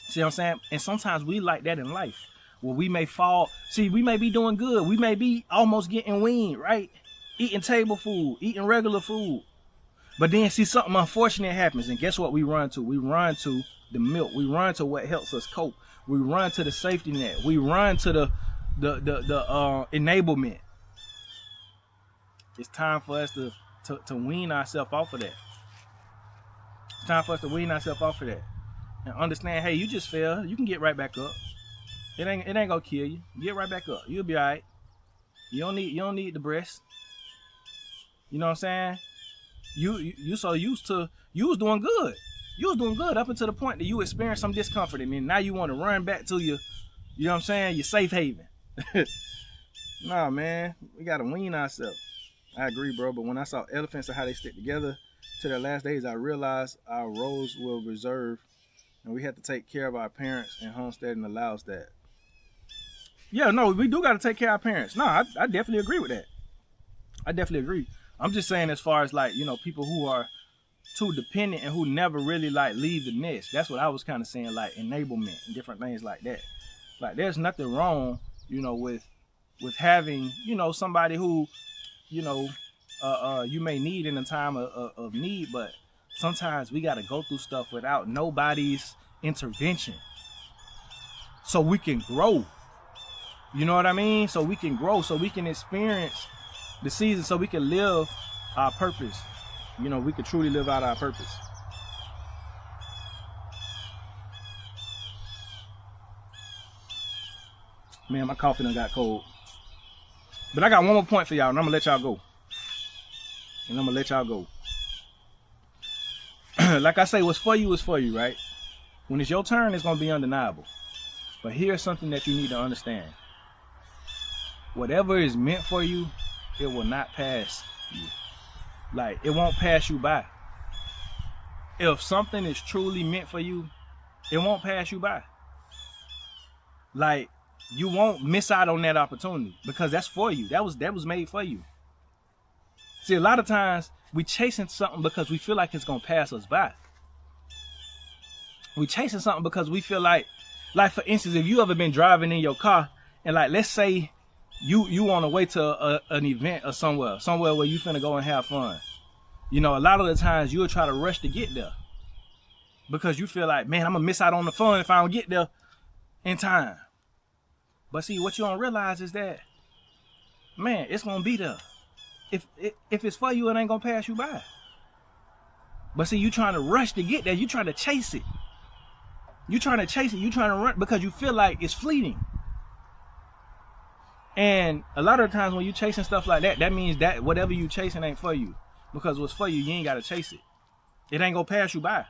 See what I'm saying? And sometimes we like that in life, where we may fall. See, we may be doing good, we may be almost getting weaned, right? Eating table food, eating regular food. But then see, something unfortunate happens, and guess what we run to? We run to the milk. We run to what helps us cope. We run to the safety net. We run to the enablement. It's time for us to wean ourselves off of that. It's time for us to wean ourselves off of that, and understand, hey, you just fell. You can get right back up. It ain't gonna kill you. Get right back up. You'll be all right. You don't need the breast. You know what I'm saying? You so used to, you was doing good. You was doing good up until the point that you experienced some discomfort, and then now you want to run back to your, you know what I'm saying, your safe haven. Nah, man, we gotta wean ourselves. I agree, bro. But when I saw elephants and how they stick together to their last days, I realized our roles will reserve, and we have to take care of our parents, and homesteading allows that. Yeah, no, we do got to take care of our parents. No, I definitely agree with that. I definitely agree. I'm just saying, as far as like, you know, people who are too dependent and who never really like leave the nest. That's what I was kind of saying, like enablement and different things like that. Like, there's nothing wrong, you know, with having, you know, somebody who, you know, you may need in a time of need, but sometimes we got to go through stuff without nobody's intervention, so we can grow. You know what I mean? So we can grow, so we can experience the season, so we can live our purpose. You know, we can truly live out our purpose. Man, my coffee done got cold. But I got one more point for y'all, and I'm gonna let y'all go. Like I say, what's for you is for you, right? When it's your turn, it's gonna be undeniable. But here's something that you need to understand. Whatever is meant for you, it will not pass you. Like, it won't pass you by. If something is truly meant for you, it won't pass you by. Like, you won't miss out on that opportunity, because that's for you. That was made for you. See, a lot of times we chasing something because we feel like it's gonna pass us by. We chasing something because we feel like for instance, if you ever been driving in your car, and like, let's say you on the way to an event or somewhere where you finna go and have fun. You know, a lot of the times you'll try to rush to get there because you feel like, man, I'm gonna miss out on the fun if I don't get there in time. But see, what you don't realize is that, man, it's gonna be there. If it's for you, it ain't gonna pass you by. But see, you trying to rush to get there. You trying to chase it. You trying to run because you feel like it's fleeting. And a lot of times when you chasing stuff like that, that means that whatever you chasing ain't for you. Because what's for you, you ain't got to chase it. It ain't gonna pass you by.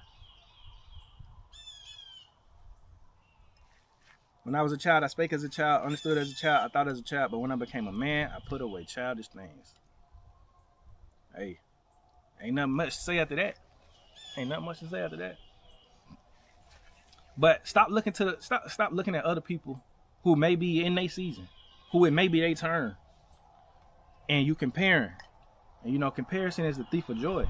When I was a child, I spake as a child, understood as a child, I thought as a child, but when I became a man, I put away childish things. Hey, ain't nothing much to say after that. But stop looking at other people who may be in their season, who it may be their turn, and you comparing. And you know, comparison is the thief of joy.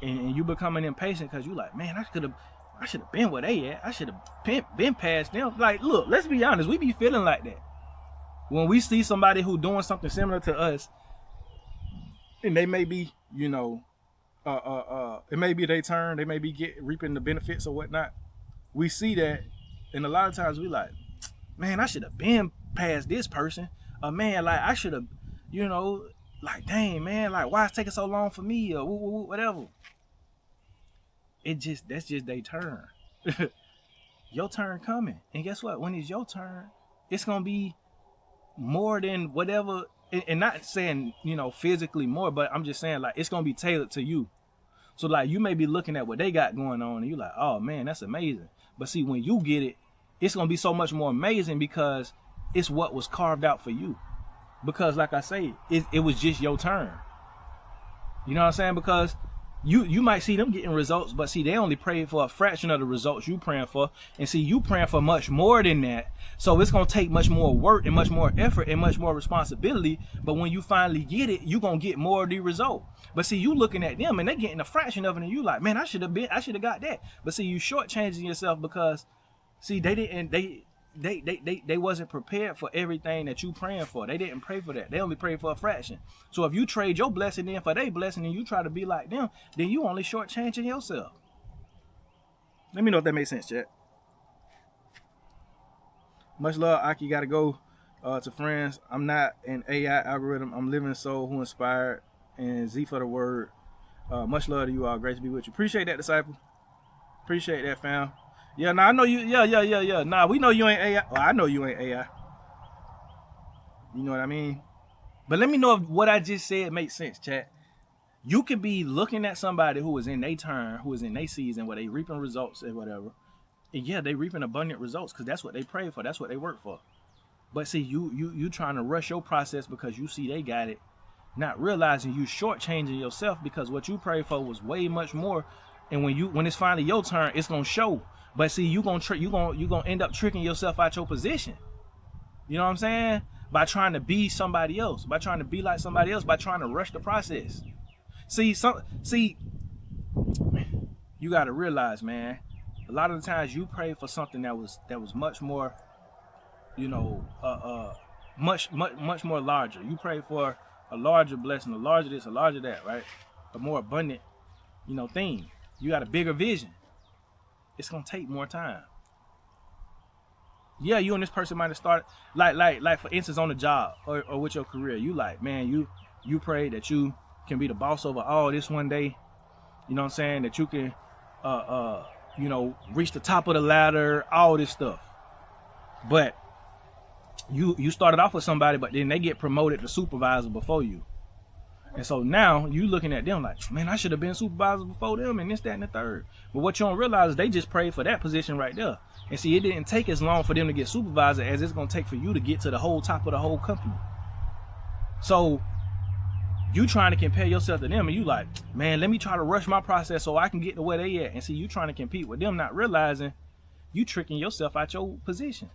And you becoming impatient because you like, man, I should have been where they at. I should have been past them. Like, look, let's be honest, we be feeling like that. When we see somebody who doing something similar to us, and they may be, you know, it may be their turn, they may be reaping the benefits or whatnot. We see that, and a lot of times we like, man, I should have been past this person. Or man, like, I should have, you know, like, dang, man, like, why it's taking so long for me, or whatever. That's just their turn. Your turn coming. And guess what? When it's your turn, it's gonna be more than whatever, and not saying, you know, physically more, but I'm just saying, like, it's gonna be tailored to you. So like, you may be looking at what they got going on and you're like, oh man, that's amazing. But see, when you get it, it's gonna be so much more amazing because it's what was carved out for you. Because like I say, it was just your turn. You know what I'm saying? Because you might see them getting results, but see, they only prayed for a fraction of the results you praying for. And see, you praying for much more than that. So it's going to take much more work and much more effort and much more responsibility. But when you finally get it, you're going to get more of the result. But see, you looking at them and they getting a fraction of it, and you like, man, I should have got that. But see, you shortchanging yourself because, see, they wasn't prepared for everything that you praying for. They didn't pray for that. They only prayed for a fraction. So if you trade your blessing in for their blessing and you try to be like them, then you only shortchanging yourself. Let me know if that makes sense, chat. Much love, Aki. Gotta go to friends. I'm not an AI algorithm. I'm living soul who inspired, and Z for the word. Much love to you all. Grace be with you. Appreciate that, disciple. Appreciate that, fam. Yeah, nah, I know you. Yeah. Nah, we know you ain't AI. Well, I know you ain't AI. You know what I mean? But let me know if what I just said makes sense, chat. You could be looking at somebody who is in their turn, who is in their season, where they reaping results and whatever. And yeah, they reaping abundant results because that's what they pray for. That's what they work for. But see, you trying to rush your process because you see they got it, not realizing you shortchanging yourself, because what you prayed for was way much more. And when it's finally your turn, it's gonna show. But see, you gonna end up tricking yourself out your position. You know what I'm saying? By trying to be somebody else, by trying to be like somebody else, by trying to rush the process. See, you got to realize, man, a lot of the times you pray for something that was much more, you know, much more larger. You pray for a larger blessing, a larger this, a larger that, right? A more abundant, you know, thing. You got a bigger vision. It's gonna take more time. Yeah, you and this person might have started like for instance on the job or with your career. You like, man, you pray that you can be the boss over all this one day. You know what I'm saying? That you can you know, reach the top of the ladder, all this stuff. But you started off with somebody, but then they get promoted to supervisor before you. And so now you looking at them like, man, I should have been supervisor before them, and this, that, and the third. But what you don't realize is they just prayed for that position right there. And see, it didn't take as long for them to get supervisor as it's going to take for you to get to the whole top of the whole company. So you trying to compare yourself to them, and you like, man, let me try to rush my process so I can get to where they at. And see, you trying to compete with them, not realizing you tricking yourself out your position.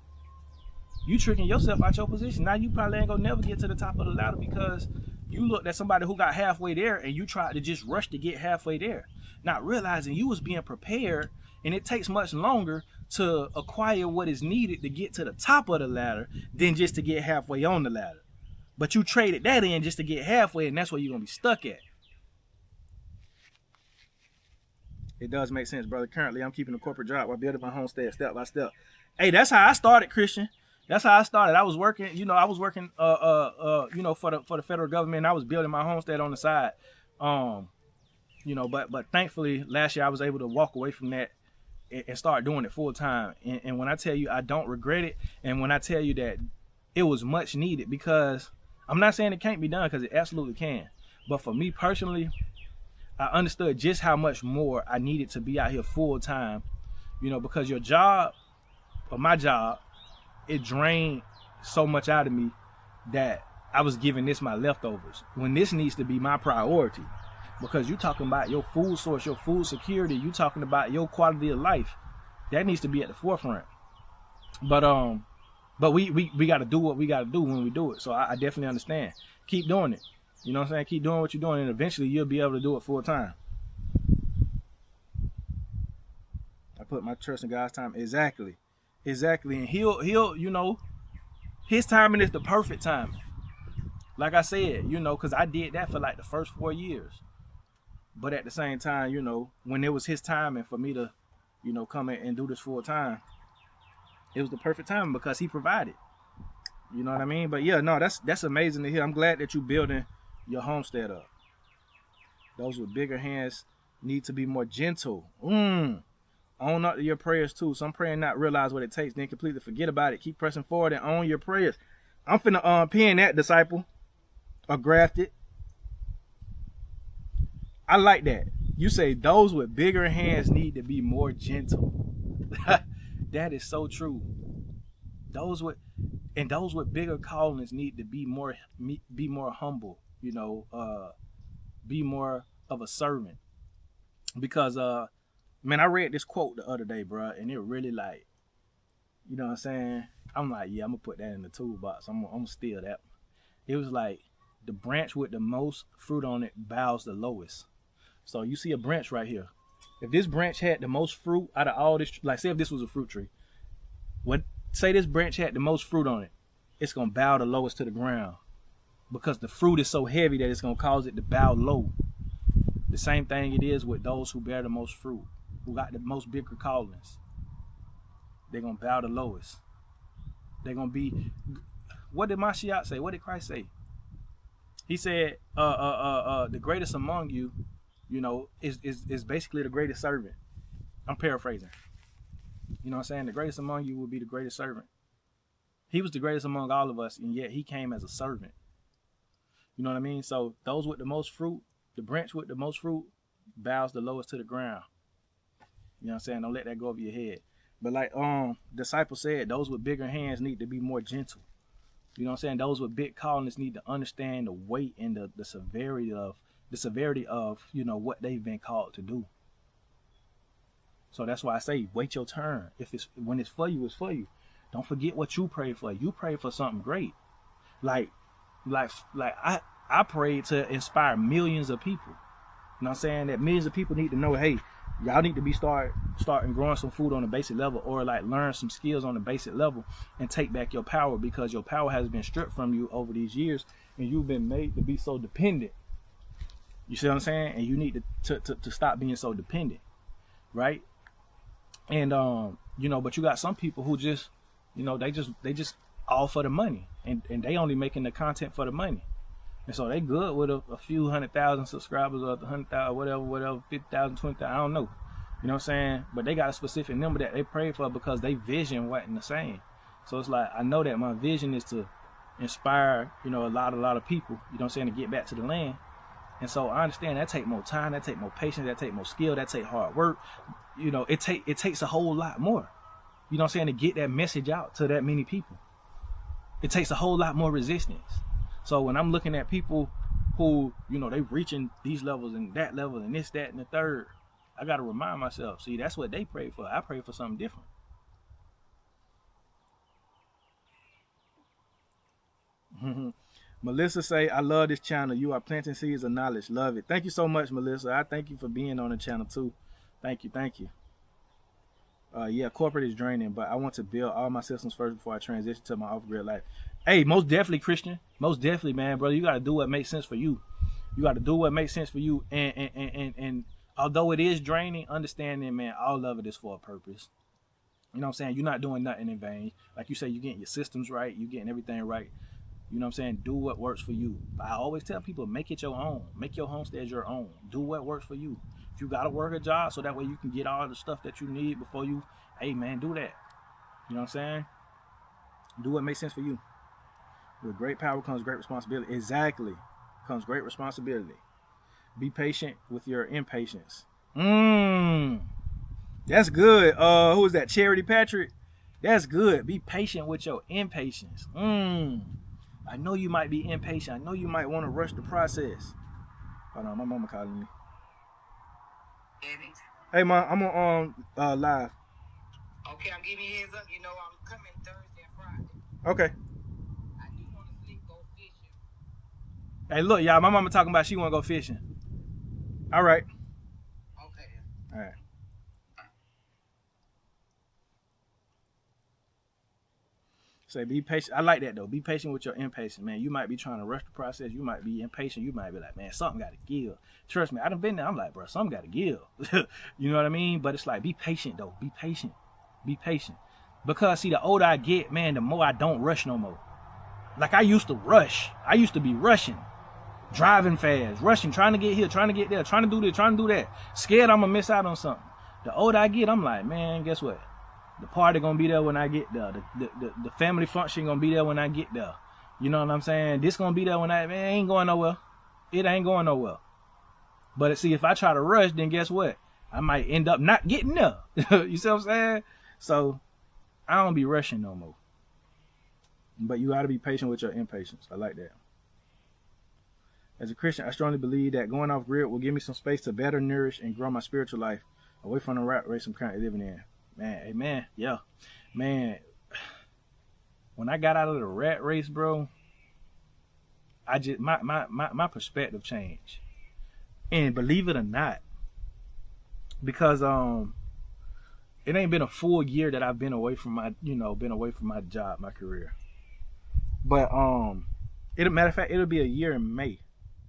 You tricking yourself out your position. Now you probably ain't gonna never get to the top of the ladder because you looked at somebody who got halfway there and you tried to just rush to get halfway there, not realizing you was being prepared, and it takes much longer to acquire what is needed to get to the top of the ladder than just to get halfway on the ladder. But you traded that in just to get halfway, and that's where you're gonna be stuck at. It does make sense, brother. Currently, I'm keeping a corporate job while building my homestead step by step. Hey, that's how I started, Christian. That's how I started. I was working, you know, you know, for the federal government. I was building my homestead on the side. You know, but thankfully last year I was able to walk away from that and start doing it full time. And when I tell you I don't regret it, and when I tell you that it was much needed, because I'm not saying it can't be done, because it absolutely can. But for me personally, I understood just how much more I needed to be out here full time, you know, because your job, or my job, it drained so much out of me that I was giving this my leftovers when this needs to be my priority. Because you talking about your food source, your food security, you talking about your quality of life. That needs to be at the forefront. But we got to do what we got to do when we do it. So I definitely understand. Keep doing it. You know what I'm saying? Keep doing what you're doing, and eventually you'll be able to do it full time. I put my trust in God's time. Exactly. And he'll, you know, his timing is the perfect timing. Like I said, you know, because I did that for like the first 4 years. But at the same time, you know, when it was his timing for me to, you know, come in and do this full time, it was the perfect time because he provided. You know what I mean? But yeah, no, that's amazing to hear. I'm glad that you're building your homestead up. Those with bigger hands need to be more gentle. Own up to your prayers too. Some praying not realize what it takes, then completely forget about it. Keep pressing forward and own your prayers. I'm finna pin that, disciple, or graft it. I like that. You say those with bigger hands need to be more gentle. That is so true. Those with bigger callings need to be more humble. You know, be more of a servant. Because man, I read this quote the other day, bro, and it really, like, you know what I'm saying? I'm like, yeah, I'm gonna put that in the toolbox. I'm gonna steal that. It was like, the branch with the most fruit on it bows the lowest. So you see a branch right here. If this branch had the most fruit out of all this, like say if this was a fruit tree, say this branch had the most fruit on it, it's gonna bow the lowest to the ground because the fruit is so heavy that it's gonna cause it to bow low. The same thing it is with those who bear the most fruit, who got the most bigger callings. They're gonna bow the lowest. They're gonna be. What did Mashiach say? What did Christ say? He said, the greatest among you, you know, is basically the greatest servant. I'm paraphrasing. You know what I'm saying? The greatest among you will be the greatest servant. He was the greatest among all of us, and yet he came as a servant. You know what I mean? So those with the most fruit, the branch with the most fruit, bows the lowest to the ground. You know what I'm saying? Don't let that go over your head. But like disciple said, those with bigger hands need to be more gentle. You know what I'm saying? Those with big callings need to understand the weight and the severity of you know what they've been called to do. So that's why I say wait your turn. When it's for you, it's for you. Don't forget what you prayed for. You prayed for something great. Like I prayed to inspire millions of people. You know what I'm saying? That millions of people need to know, hey, y'all need to be starting growing some food on a basic level, or like learn some skills on a basic level and take back your power, because your power has been stripped from you over these years and you've been made to be so dependent. You see what I'm saying? And you need to stop being so dependent, right? And you know, but you got some people who just, you know, they just all for the money, and they only making the content for the money. And so they good with a few 100,000 subscribers, or 100,000, whatever, 50,000, 20,000, I don't know. You know what I'm saying? But they got a specific number that they pray for because they vision wasn't the same. So it's like, I know that my vision is to inspire, you know, a lot of people, you know what I'm saying, to get back to the land. And so I understand that take more time, that take more patience, that take more skill, that take hard work. You know, it takes a whole lot more, you know what I'm saying, to get that message out to that many people. It takes a whole lot more resistance. So when I'm looking at people who, you know, they reaching these levels and that level and this, that, and the third, I got to remind myself, see, that's what they pray for. I pray for something different. Melissa say, I love this channel. You are planting seeds of knowledge. Love it. Thank you so much, Melissa. I thank you for being on the channel too. Thank you. Yeah, corporate is draining, but I want to build all my systems first before I transition to my off-grid life. Hey, most definitely, Christian. Most definitely, man, brother. You got to do what makes sense for you. You got to do what makes sense for you. And although it is draining, understanding, man, all of it is for a purpose. You know what I'm saying? You're not doing nothing in vain. Like you say, you're getting your systems right. You're getting everything right. You know what I'm saying? Do what works for you. I always tell people, make it your own. Make your homestead your own. Do what works for you. If you got to work a job so that way you can get all the stuff that you need before you, hey, man, do that. You know what I'm saying? Do what makes sense for you. With great power comes great responsibility. Exactly. Comes great responsibility. Be patient with your impatience. That's good. Who is that? Charity Patrick? That's good. Be patient with your impatience. I know you might be impatient. I know you might want to rush the process. Hold on, my mama calling me. Hey, Mom, I'm on live. Okay, I'm giving you a heads up. You know I'm coming Thursday and Friday. Okay. I do want to sleep, go fishing. Hey, look, y'all, my mama talking about she want to go fishing. All right. Okay. All right. Say, be patient. I like that, though. Be patient with your impatience, man. You might be trying to rush the process. You might be impatient. You might be like, man, something got to give. Trust me, I done been there. I'm like, bro, something got to give. You know what I mean? But it's like, be patient, though. Be patient. Be patient. Because, see, the older I get, man, the more I don't rush no more. Like, I used to rush. I used to be rushing. Driving fast. Rushing. Trying to get here. Trying to get there. Trying to do this. Trying to do that. Scared I'm going to miss out on something. The older I get, I'm like, man, guess what? The party gonna be there when I get there. The family function gonna be there when I get there. You know what I'm saying? This gonna be there when man, ain't going nowhere. It ain't going nowhere. But see, if I try to rush, then guess what? I might end up not getting there. You see what I'm saying? So I don't be rushing no more. But you gotta be patient with your impatience. I like that. As a Christian, I strongly believe that going off grid will give me some space to better nourish and grow my spiritual life away from the rat race I'm currently living in. Man, amen. Yeah, man. When I got out of the rat race, bro, I just my perspective changed. And believe it or not, because it ain't been a full year that I've been away from my job, my career. But matter of fact, it'll be a year in May.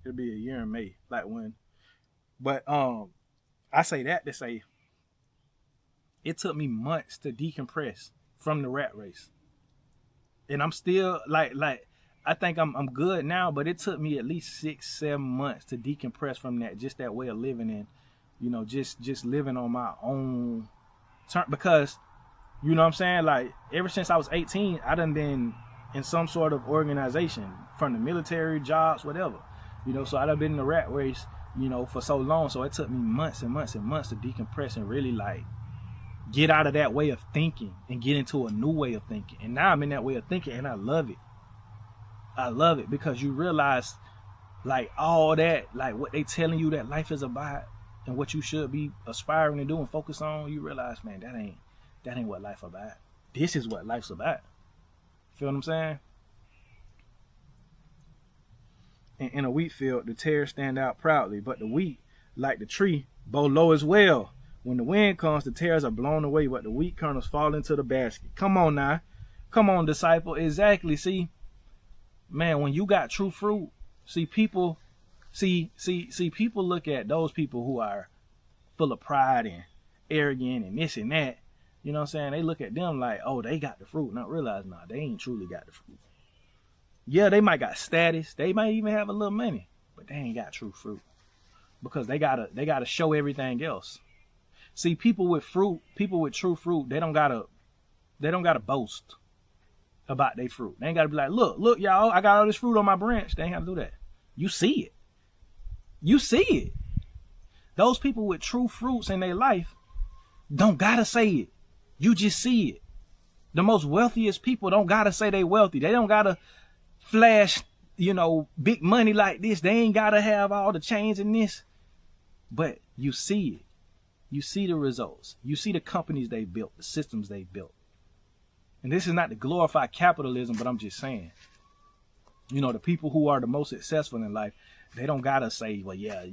It'll be a year in May, like when. But I say that to say. It took me months to decompress from the rat race. And I'm still like I think I'm good now, but it took me at least 6-7 months to decompress from that, just that way of living and, you know, just living on my own turn. Because, you know what I'm saying? Like, ever since I was 18, I done been in some sort of organization, from the military, jobs, whatever. You know, so I done been in the rat race, you know, for so long. So it took me months and months and months to decompress and really like get out of that way of thinking and get into a new way of thinking. And now I'm in that way of thinking and I love it. I love it because you realize like all that, like what they telling you that life is about and what you should be aspiring to do and focus on, you realize, man, that ain't what life about. This is what life's about. Feel what I'm saying? In a wheat field, the tares stand out proudly, but the wheat, like the tree, bow low as well. When the wind comes, the tares are blown away, but the wheat kernels fall into the basket. Come on now. Come on, disciple. Exactly. See, man, when you got true fruit, see people look at those people who are full of pride and arrogant and this and that. You know what I'm saying? They look at them like, oh, they got the fruit. Not realize, nah, they ain't truly got the fruit. Yeah, they might got status. They might even have a little money, but they ain't got true fruit because they gotta show everything else. See, people with true fruit, they don't gotta boast about their fruit. They ain't gotta be like, look, y'all, I got all this fruit on my branch. They ain't gotta do that. You see it. You see it. Those people with true fruits in their life don't gotta say it. You just see it. The most wealthiest people don't gotta say they wealthy. They don't gotta flash, big money like this. They ain't gotta have all the chains in this. But you see it. You see the results. You see the companies they built, the systems they built. And this is not to glorify capitalism, but I'm just saying, the people who are the most successful in life, they don't gotta say, well, yeah,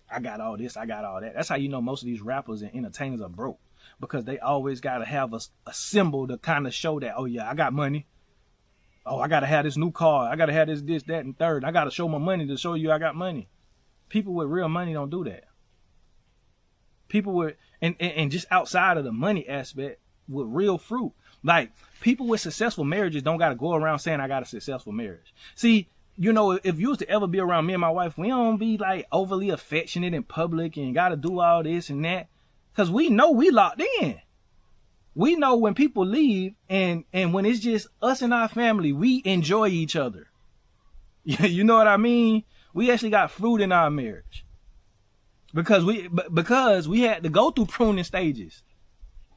I got all this, I got all that. That's how most of these rappers and entertainers are broke. Because they always gotta have a symbol to kind of show that, oh yeah, I got money. Oh, I gotta have this new car. I gotta have this, that, and third. I gotta show my money to show you I got money. People with real money don't do that. People with, and just outside of the money aspect, with real fruit. Like, people with successful marriages don't gotta go around saying I got a successful marriage. See, if you was to ever be around me and my wife, we don't be like overly affectionate in public and gotta do all this and that. Cause we know we locked in. We know when people leave and when it's just us and our family, we enjoy each other. You know what I mean? We actually got fruit in our marriage. Because we had to go through pruning stages.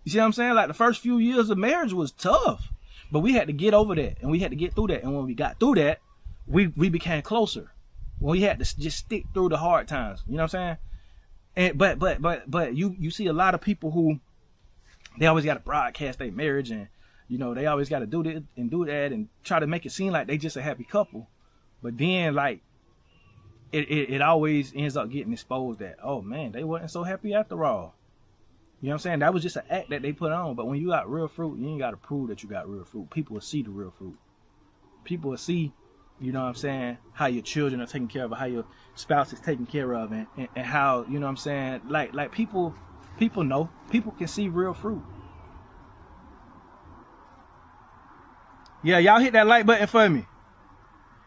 You see what I'm saying? Like the first few years of marriage was tough. But we had to get over that and we had to get through that. And when we got through that, we became closer. When we had to just stick through the hard times. You know what I'm saying? And but you see a lot of people who they always got to broadcast their marriage and they always got to do this and do that and try to make it seem like they just a happy couple. But then like it always ends up getting exposed that, oh man, they wasn't so happy after all. You know what I'm saying? That was just an act that they put on. But when you got real fruit, you ain't got to prove that you got real fruit. People will see the real fruit. People will see, you know what I'm saying, how your children are taken care of, how your spouse is taken care of, and how, you know what I'm saying, like people know. People can see real fruit. Yeah, y'all hit that like button for me.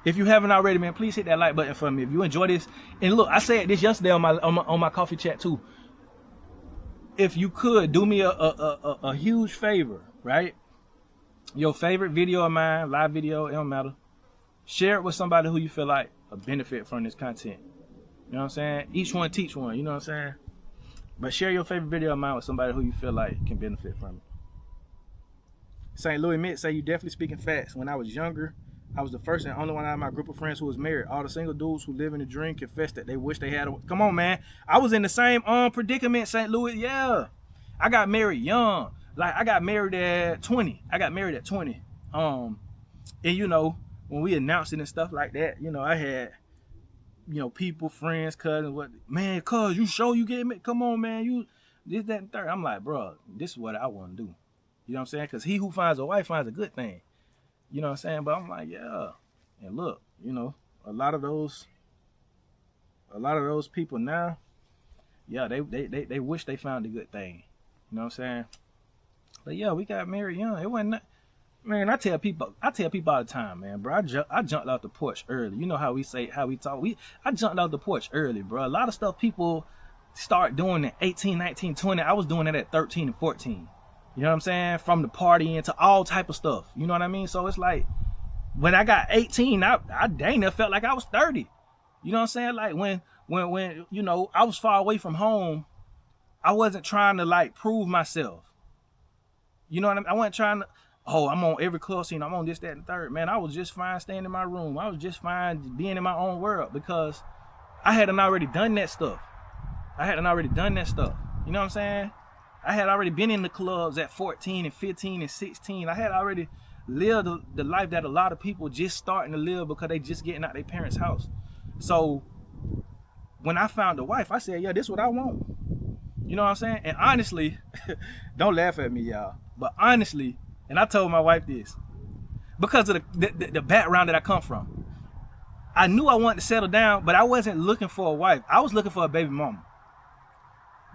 If you haven't already, man, please hit that like button for me. If you enjoy this, and look, I said this yesterday on my coffee chat too. If you could do me a huge favor, right? Your favorite video of mine, live video, it don't matter. Share it with somebody who you feel like will benefit from this content. You know what I'm saying? Each one teach one, you know what I'm saying? But share your favorite video of mine with somebody who you feel like can benefit from it. St. Louis Mint say you definitely speaking facts. When I was younger, I was the first and only one out of my group of friends who was married. All the single dudes who live in the dream confess that they wish they had a... Come on, man. I was in the same predicament, St. Louis. Yeah. I got married young. Like, I got married at 20. And, when we announced it and stuff like that, I had, people, friends, cousins, man, cuz, you sure you get me? Come on, man. You, this, that, and third. I'm like, bro, this is what I want to do. You know what I'm saying? Because he who finds a wife finds a good thing. You know what I'm saying? But I'm like, yeah. And look, a lot of those people now, yeah, they wish they found a good thing. You know what I'm saying? But yeah, we got married young. It wasn't, man, I tell people all the time, man, bro. I jumped out the porch early. You know how we talk. I jumped out the porch early, bro. A lot of stuff people start doing at 18, 19, 20. I was doing it at 13 and 14. You know what I'm saying? From the partying to all type of stuff. You know what I mean? So it's like, when I got 18, I dang near felt like I was 30. You know what I'm saying? Like when I was far away from home, I wasn't trying to like prove myself. You know what I mean? I wasn't trying to, oh, I'm on every club scene, I'm on this, that, and the third. Man, I was just fine staying in my room. I was just fine being in my own world because I hadn't already done that stuff. You know what I'm saying? I had already been in the clubs at 14 and 15 and 16. I had already lived the life that a lot of people just starting to live because they just getting out their parents' house. So when I found a wife, I said, yeah, this is what I want. You know what I'm saying? And honestly, don't laugh at me, y'all. But honestly, and I told my wife this, because of the background that I come from, I knew I wanted to settle down, but I wasn't looking for a wife. I was looking for a baby mama.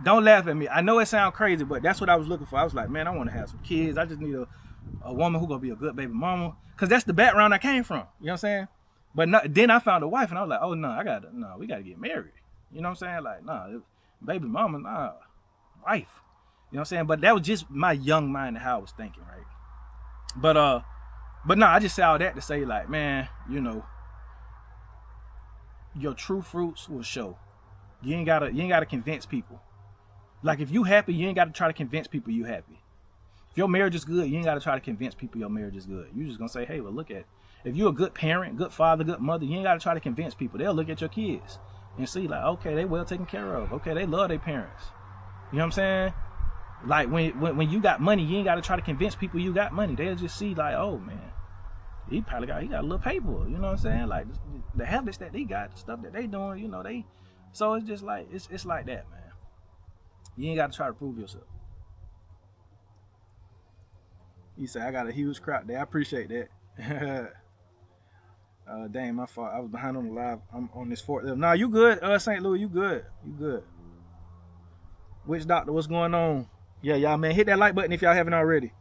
Don't laugh at me. I know it sounds crazy, but that's what I was looking for. I was like, man, I want to have some kids. I just need a woman who gonna be a good baby mama, because that's the background I came from. You know what I'm saying? But then I found a wife, and I was like, oh no, we gotta get married. You know what I'm saying? Like, nah, baby mama, nah, wife. You know what I'm saying? But that was just my young mind and how I was thinking, right? But no, I just say all that to say, like, man, you know, your true fruits will show. You ain't gotta convince people. Like, if you happy, you ain't gotta try to convince people you happy. If your marriage is good, you ain't gotta try to convince people your marriage is good. You just gonna say, hey, well, look at it. If you're a good parent, good father, good mother, you ain't gotta try to convince people. They'll look at your kids and see, like, okay, they well taken care of. Okay, they love their parents. You know what I'm saying? Like, when you got money, you ain't gotta try to convince people you got money. They'll just see, like, oh man, he got a little paper. You know what I'm saying? Like, the habits that they got, the stuff that they doing, you know, so it's just like, it's like that, man. You ain't got to try to prove yourself. He said, I got a huge crowd there. I appreciate that. Dang, my fault. I was behind on the live. I'm on this fourth level. Nah, you good, St. Louis. You good. Witch Doctor, what's going on? Yeah, y'all, man, hit that like button if y'all haven't already.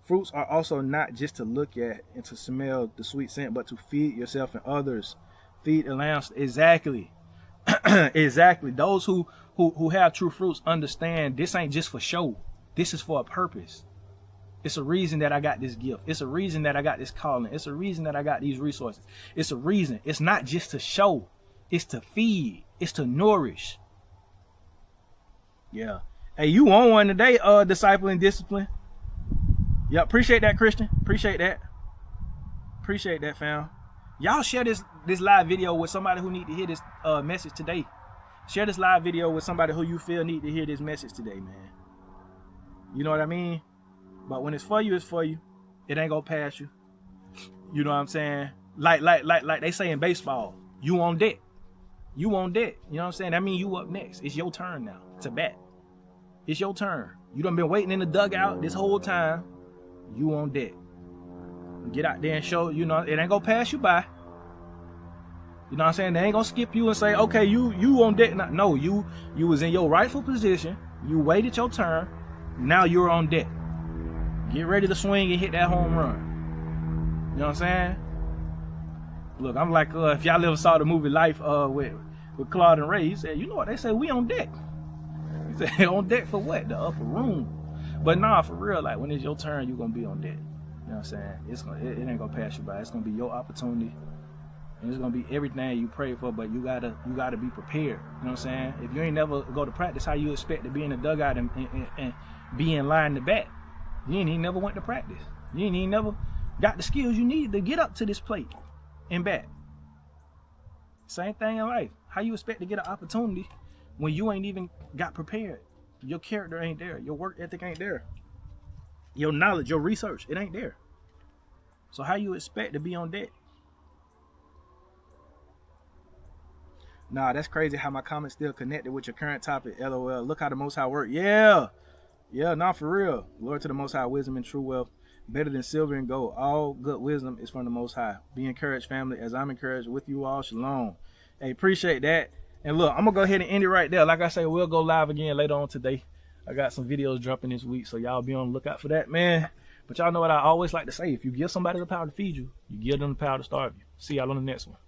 Fruits are also not just to look at and to smell the sweet scent, but to feed yourself and others. Feed the lambs. Exactly. Exactly. Those who have true fruits understand this ain't just for show. This is for a purpose. It's a reason that I got this gift. It's a reason that I got this calling. It's a reason that I got these resources. It's a reason. It's not just to show. It's to feed. It's to nourish. Yeah. Hey, you on one today, disciple and discipline. Yeah, appreciate that, Christian. Appreciate that, fam. Y'all share this live video with somebody who need to hear this message today. Share this live video with somebody who you feel need to hear this message today, man. You know what I mean? But when it's for you, it's for you. It ain't gonna pass you. You know what I'm saying? Like they say in baseball, you on deck. You on deck. You know what I'm saying? That means you up next. It's your turn now to bat. It's your turn. You done been waiting in the dugout this whole time. You on deck. Get out there and show, you know, it ain't gonna pass you by. You know what I'm saying? They ain't gonna skip you and say, okay, you on deck. No, you was in your rightful position. You waited your turn. Now you're on deck. Get ready to swing and hit that home run. You know what I'm saying? Look, I'm like, if y'all ever saw the movie Life with Claude and Ray, he said, you know what? They say we on deck. He said, on deck for what? The upper room. But nah, for real, like when it's your turn, you're gonna be on deck. You know what I'm saying? It ain't gonna pass you by. It's gonna be your opportunity. And it's gonna be everything you pray for, but you gotta be prepared. You know what I'm saying? If you ain't never go to practice, how you expect to be in the dugout and be in line to bat? You ain't even never went to practice. You ain't even never got the skills you need to get up to this plate and bat. Same thing in life. How you expect to get an opportunity when you ain't even got prepared? Your character ain't there. Your work ethic ain't there. Your knowledge, your research, it ain't there. So how you expect to be on deck? Nah, that's crazy how my comments still connected with your current topic. LOL. Look how the Most High work. Yeah, nah, for real. Lord to the Most High, wisdom and true wealth, better than silver and gold. All good wisdom is from the Most High. Be encouraged, family, as I'm encouraged with you all. Shalom. Hey, appreciate that. And look, I'm gonna go ahead and end it right there. Like I say, we'll go live again later on today. I got some videos dropping this week, so y'all be on the lookout for that, man. But y'all know what I always like to say: if you give somebody the power to feed you, you give them the power to starve you. See y'all on the next one.